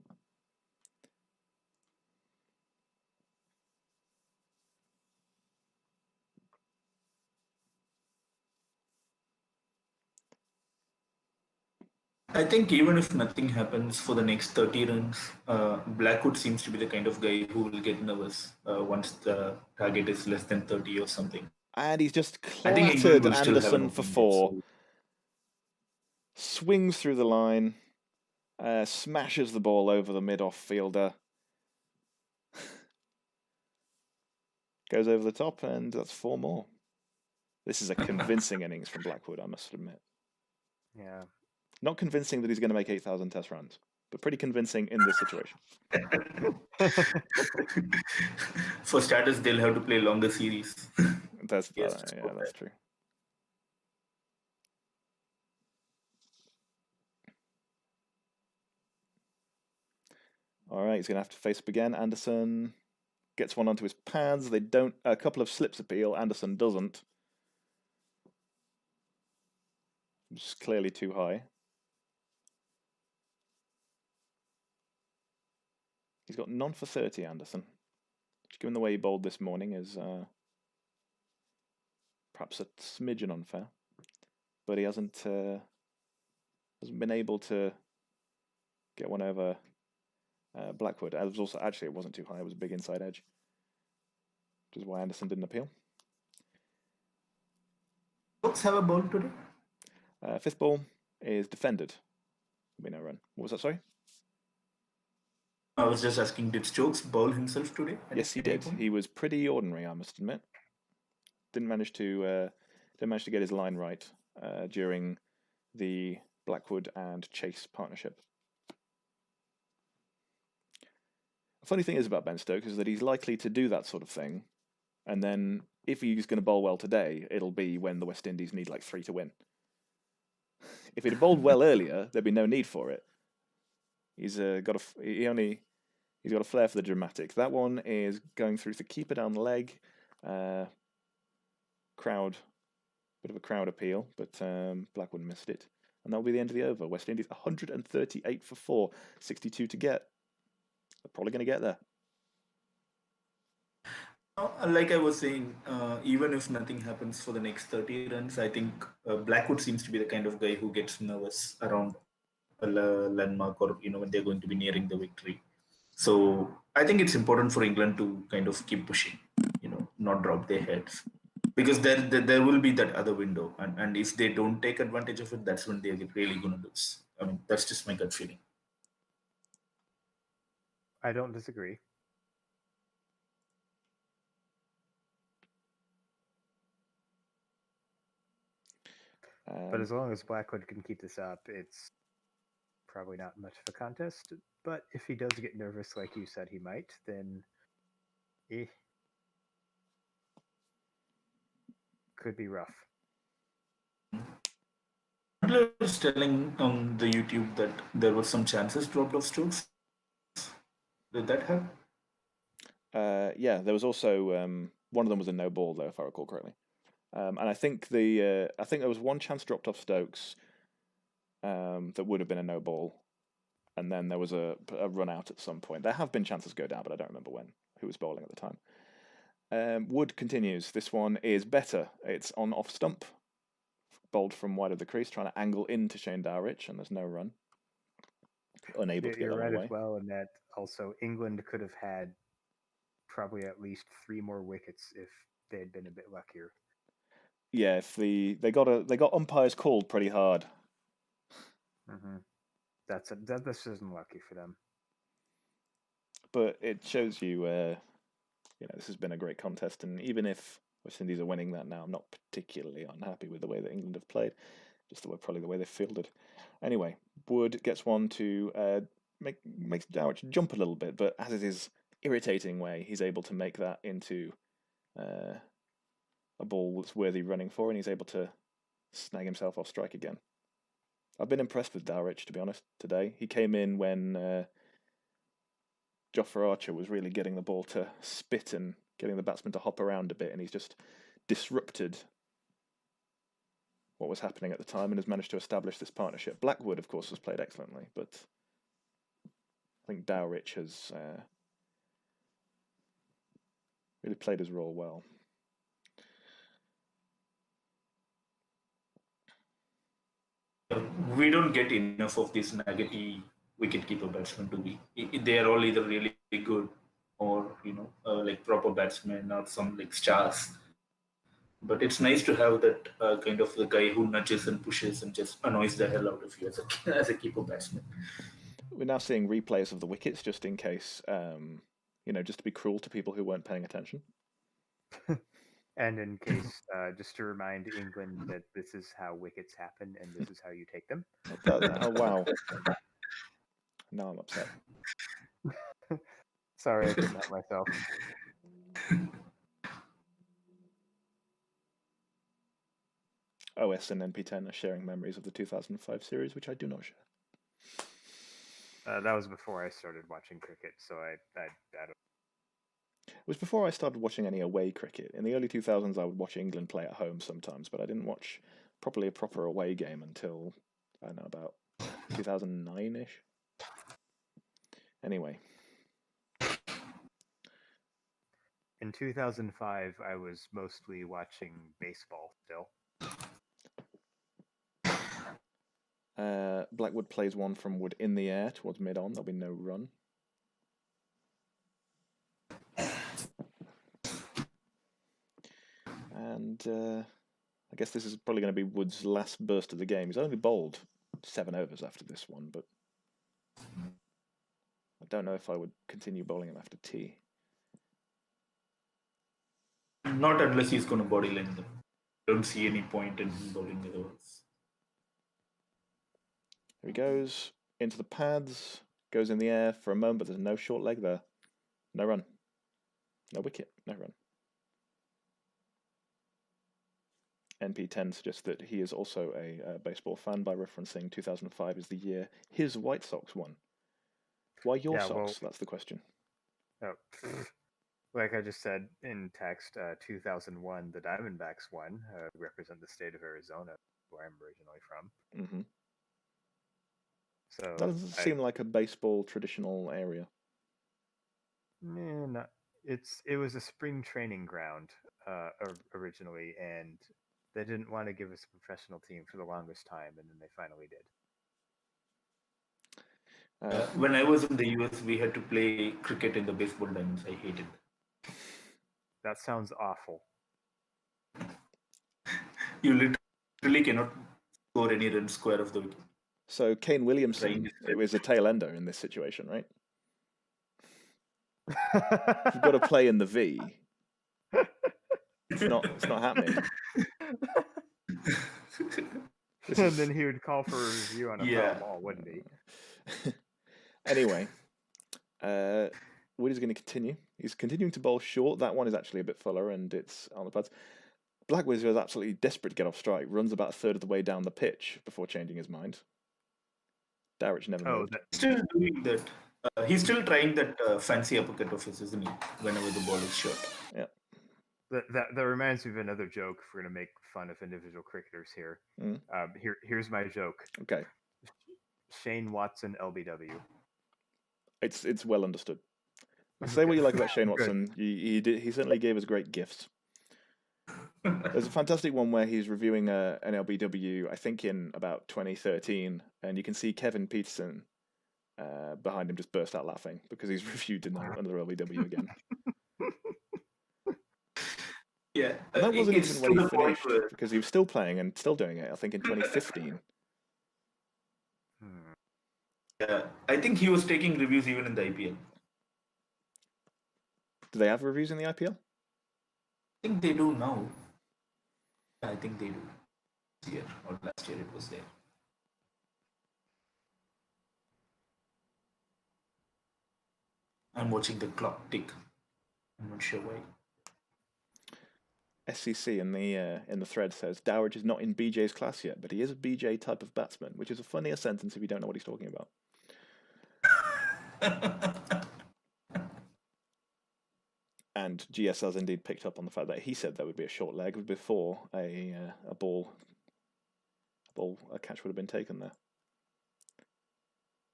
I think even if nothing happens for the next 30 runs, Blackwood seems to be the kind of guy who will get nervous once the target is less than 30 or something. And he's just I think England clattered will still have an Anderson for opening, 4. so- Swings through the line, smashes the ball over the mid-off fielder. Goes over the top, and that's 4 more. This is a convincing innings from Blackwood, I must admit. Yeah. Not convincing that he's going to make 8,000 test runs, but pretty convincing in this situation. For starters, they'll have to play longer series. That's Yes, that's true. All right, he's going to have to face up again. Anderson gets one onto his pads. They don't. A couple of slips appeal. Anderson doesn't. It's clearly too high. He's got none for 30, Anderson. Which, given the way he bowled this morning, is perhaps a smidgen unfair. But he hasn't been able to get one over Blackwood. It was also, actually, it wasn't too high. It was a big inside edge, which is why Anderson didn't appeal. Let's have a ball today. Fifth ball is defended. There'll be no run. What was that, sorry? I was just asking, did Stokes bowl himself today? Yes, he did. He was pretty ordinary, I must admit. Didn't manage to get his line right during the Blackwood and Chase partnership. The funny thing is about Ben Stokes is that he's likely to do that sort of thing, and then if he's going to bowl well today, it'll be when the West Indies need like 3 to win. If he'd have bowled well earlier, there'd be no need for it. He's got a flair for the dramatic. That one is going through the keeper down the leg. Bit of a crowd appeal, but Blackwood missed it. And that'll be the end of the over. West Indies 138 for 4, 62 to get. They're probably going to get there. Like I was saying, even if nothing happens for the next 30 runs, I think Blackwood seems to be the kind of guy who gets nervous around a landmark or when they're going to be nearing the victory. So I think it's important for England to kind of keep pushing, not drop their heads, because there will be that other window, and if they don't take advantage of it, that's when they're really going to lose. I mean, that's just my gut feeling. I don't disagree. But as long as Blackwood can keep this up, it's probably not much of a contest. But if he does get nervous, like you said he might, then could be rough. I was telling on the YouTube that there were some chances dropped off Stokes. Did that happen? Yeah, there was also one of them was a no ball though, if I recall correctly. And I think there was one chance dropped off Stokes that would have been a no ball, and then there was a run out at some point. There have been chances go down, but I don't remember who was bowling at the time. Wood continues. This one is better. It's on off stump, bowled from wide of the crease, trying to angle into Shane Dowrich, and there's no run. Unable to get You're that right away. as well, and that also England could have had probably at least 3 more wickets if they had been a bit luckier. Yeah, if they got umpires called pretty hard. Mm-hmm. That's just unlucky for them. But it shows you, this has been a great contest, and even if West Indies are winning that now, I'm not particularly unhappy with the way that England have played, just probably the way they fielded. Anyway, Wood gets one to makes Dowrich jump a little bit, but as it is irritating way, he's able to make that into a ball that's worthy running for, and he's able to snag himself off strike again. I've been impressed with Dowrich, to be honest, today. He came in when Jofra Archer was really getting the ball to spit and getting the batsman to hop around a bit, and he's just disrupted what was happening at the time and has managed to establish this partnership. Blackwood, of course, has played excellently, but I think Dowrich has really played his role well. We don't get enough of these nuggety wicket-keeper batsmen to be. They are all either really good or like proper batsmen or some like stars. But it's nice to have that kind of the guy who nudges and pushes and just annoys the hell out of you as a keeper batsman. We're now seeing replays of the wickets just in case, just to be cruel to people who weren't paying attention. And in case, just to remind England that this is how wickets happen and this is how you take them. Oh, wow. Now I'm upset. Sorry, I couldn't help myself. OS and NP10 are sharing memories of the 2005 series, which I do not share. That was before I started watching cricket, so I don't. was before I started watching any away cricket. In the early 2000s, I would watch England play at home sometimes, but I didn't watch properly a proper away game until, I don't know, about 2009-ish. Anyway. In 2005, I was mostly watching baseball still. Blackwood plays one from wood in the air towards mid-on. There'll be no run. And I guess this is probably going to be Wood's last burst of the game. He's only bowled 7 overs after this one, but I don't know if I would continue bowling him after tea. Not unless he's going to body line them. Don't see any point in him bowling otherwise. Here he goes into the pads, goes in the air for a moment, but there's no short leg there. No run. No wicket, no run. NP10 suggests that he is also a baseball fan by referencing 2005 is the year his White Sox won. Why your Sox? Well, that's the question. Oh, like I just said in text, 2001, the Diamondbacks won, represent the state of Arizona, where I'm originally from. Mm-hmm. So that doesn't seem like a baseball traditional area. No, it was a spring training ground originally, and they didn't want to give us a professional team for the longest time, and then they finally did. When I was in the US, we had to play cricket in the baseball diamonds. I hated it. That sounds awful. You literally cannot score any runs square of the wicket. So Kane Williamson, it was a tail ender in this situation, right? You've got to play in the V. It's not happening. And then he would call for a review on a foul ball, wouldn't he? Anyway, Wood is going to continue. He's continuing to bowl short. That one is actually a bit fuller, and it's on the pads. Blackwood is absolutely desperate to get off strike. Runs about a third of the way down the pitch before changing his mind. Darich never moved. Still doing that. He's still trying that fancy uppercut of his, isn't he? Whenever the ball is short. Yeah. That reminds me of another joke. If we're going to make fun of individual cricketers here. Here's my joke. Okay. Shane Watson, LBW. It's well understood. Say what you like about Shane Watson. He certainly gave us great gifts. There's a fantastic one where he's reviewing an LBW, I think in about 2013, and you can see Kevin Peterson behind him just burst out laughing because he's reviewed another LBW again. Yeah, and that wasn't even when he finished because he was still playing and still doing it. I think in 2015. Yeah, I think he was taking reviews even in the IPL. Do they have reviews in the IPL? I think they do now. I think they do. This year or last year it was there. I'm watching the clock tick. I'm not sure why. SCC in the thread says Dowridge is not in BJ's class yet, but he is a BJ type of batsman, which is a funnier sentence if you don't know what he's talking about. And GS has indeed picked up on the fact that he said there would be a short leg before a catch would have been taken there.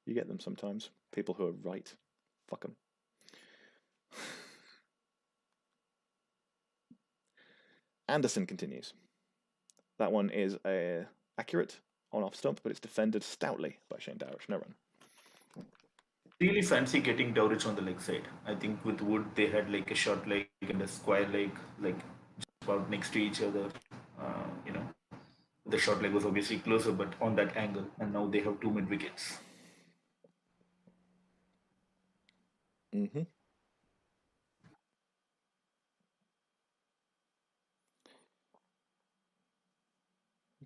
You get them sometimes. People who are right. Fuck them. Anderson continues. That one is accurate on off stump, but it's defended stoutly by Shane Dowridge. No run. Really fancy getting Dowridge on the leg side. I think with Wood they had like a short leg and a square leg, like just about next to each other. The short leg was obviously closer, but on that angle, and now they have 2 mid wickets. Mm-hmm.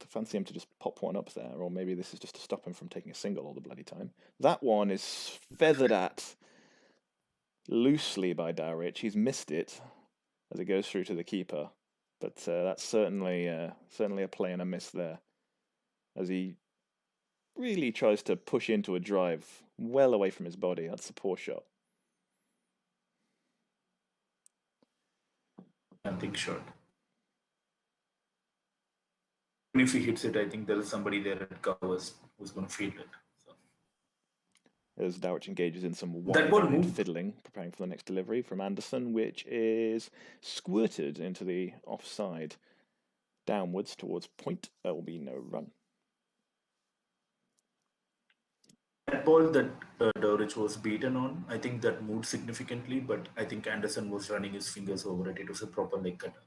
To fancy him to just pop one up there, or maybe this is just to stop him from taking a single all the bloody time. That one is feathered at loosely by Dowridge. He's missed it as it goes through to the keeper, but that's certainly a play and a miss there, as he really tries to push into a drive well away from his body. That's a poor shot. Nothing short. And if he hits it, I think there is somebody there at covers who's going to field it. So. As Dowich engages in some That ball wide-eyed moved. fiddling, preparing for the next delivery from Anderson, which is squirted into the offside. Downwards towards point, there will be no run. That ball that Dowrich was beaten on, I think that moved significantly, but I think Anderson was running his fingers over it. It was a proper leg cutter.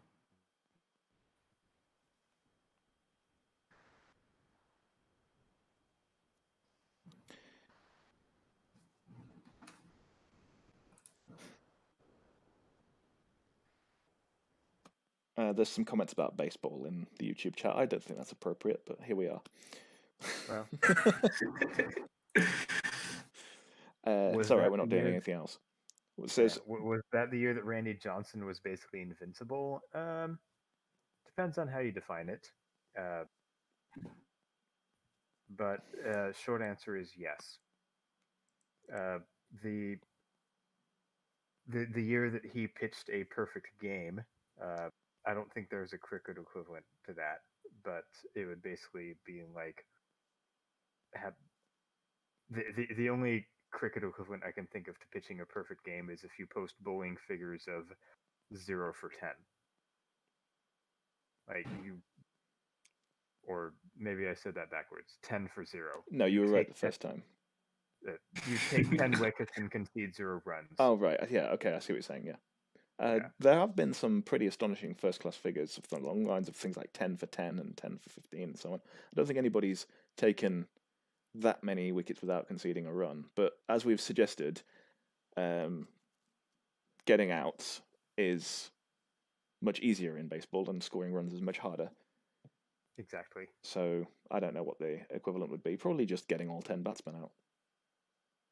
There's some comments about baseball in the YouTube chat. I don't think that's appropriate, but here we are. Well, It's all right, we're not doing anything else. It says, was that the year that Randy Johnson was basically invincible? Depends on how you define it. But short answer is yes. The year that he pitched a perfect game, I don't think there's a cricket equivalent to that, but it would basically be like have the only cricket equivalent I can think of to pitching a perfect game is if you post bowling figures of 0 for 10. Like you, or maybe I said that backwards. 10 for 0. no, you were right the first time. You take 10 wickets and concede 0 runs. Oh, right. Yeah, okay, I see what you're saying, yeah. There have been some pretty astonishing first-class figures along the lines of things like 10 for 10 and 10 for 15 and so on. I don't think anybody's taken that many wickets without conceding a run. But as we've suggested, getting out is much easier in baseball and scoring runs is much harder. Exactly. So I don't know what the equivalent would be. Probably just getting all 10 batsmen out,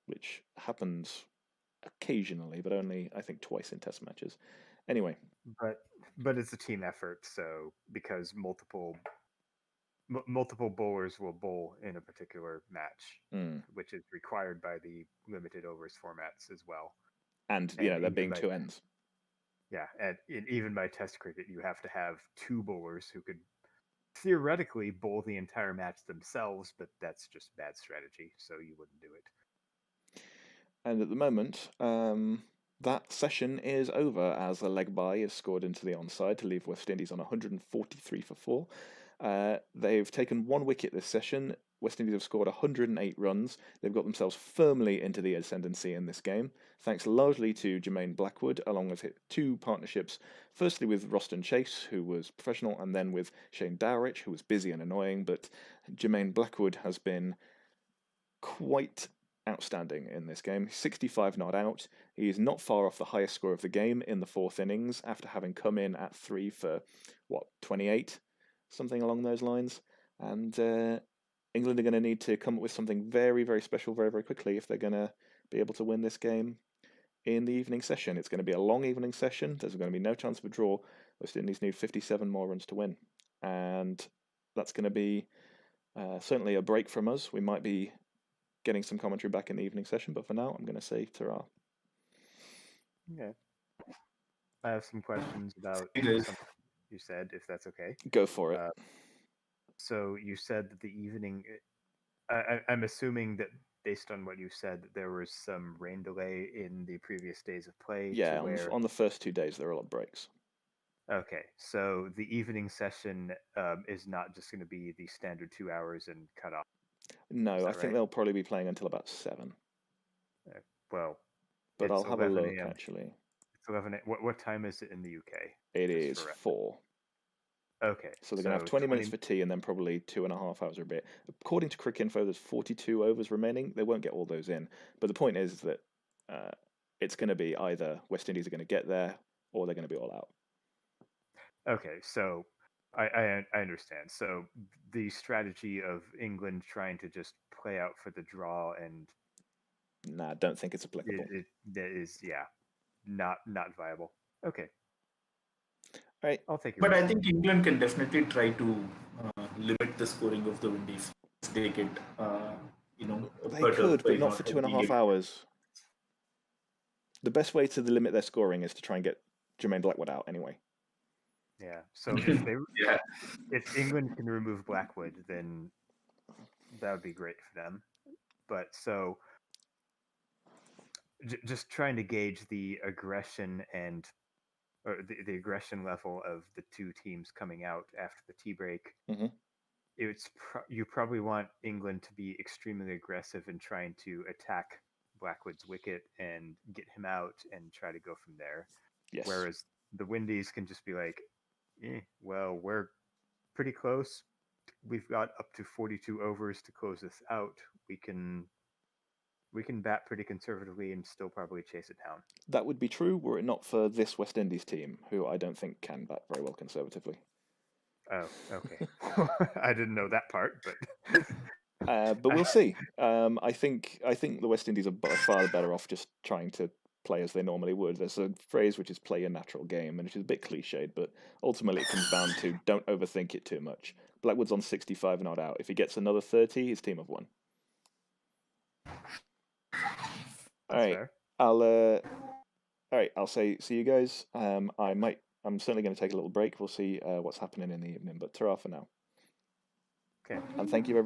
which happens occasionally, but only, I think, twice in test matches. Anyway. But it's a team effort, so because multiple bowlers will bowl in a particular match, which is required by the limited overs formats as well. And there being 2 ends. Yeah, and even by test cricket, you have to have 2 bowlers who could theoretically bowl the entire match themselves, but that's just bad strategy, so you wouldn't do it. And at the moment, that session is over as a leg bye is scored into the onside to leave West Indies on 143 for 4. They've taken 1 wicket this session. West Indies have scored 108 runs. They've got themselves firmly into the ascendancy in this game, thanks largely to Jermaine Blackwood, along with 2 partnerships, firstly with Roston Chase, who was professional, and then with Shane Dowrich, who was busy and annoying, but Jermaine Blackwood has been quite outstanding in this game. 65 not out. He is not far off the highest score of the game in the 4th innings, after having come in at 3 for, 28? Something along those lines. And England are going to need to come up with something very, very special very, very quickly if they're going to be able to win this game in the evening session. It's going to be a long evening session. There's going to be no chance of a draw. West Indies need 57 more runs to win. And that's going to be certainly a break from us. We might be getting some commentary back in the evening session, but for now, I'm going to say ta-ra. Okay. I have some questions about something you said, if that's okay. Go for it. So you said that the evening... I'm assuming that based on what you said, that there was some rain delay in the previous days of play. Yeah, on the first 2 days, there are a lot of breaks. Okay, so the evening session is not just going to be the standard 2 hours and cut off. No, I think they'll probably be playing until about 7. Well, but I'll have a look, actually. It's 11 a.m. What time is it in the UK? It is 4. Okay. So they're going to have 20 minutes for tea and then probably 2.5 hours or a bit. According to Cricket Info, there's 42 overs remaining. They won't get all those in. But the point is that it's going to be either West Indies are going to get there or they're going to be all out. Okay, so I understand. So the strategy of England trying to just play out for the draw and... Nah, I don't think it's applicable. That is, not viable. Okay. Right. I'll take it. But I think England can definitely try to limit the scoring of the Windies if they get, They could, but not for 2.5 hours. The best way to limit their scoring is to try and get Jermaine Blackwood out anyway. Yeah. So if Yeah. if England can remove Blackwood, then that would be great for them. But so just trying to gauge the aggression or the aggression level of the two teams coming out after the tea break. Mhm. You probably want England to be extremely aggressive in trying to attack Blackwood's wicket and get him out and try to go from there. Yes. Whereas the Windies can just be like, well, we're pretty close. We've got up to 42 overs to close this out. We can bat pretty conservatively and still probably chase it down. That would be true were it not for this West Indies team, who I don't think can bat very well conservatively. Oh, okay. I didn't know that part, but we'll see. I think the West Indies are by far better off just trying to play as they normally would. There's a phrase which is "play a natural game," and which is a bit cliched, but ultimately it comes down to don't overthink it too much. Blackwood's on 65 not out. If he gets another 30, his team have won. All right, fair. I'll say see you guys. I'm certainly going to take a little break. We'll see what's happening in the evening, but ta-ra for now. Okay. And thank you, everyone.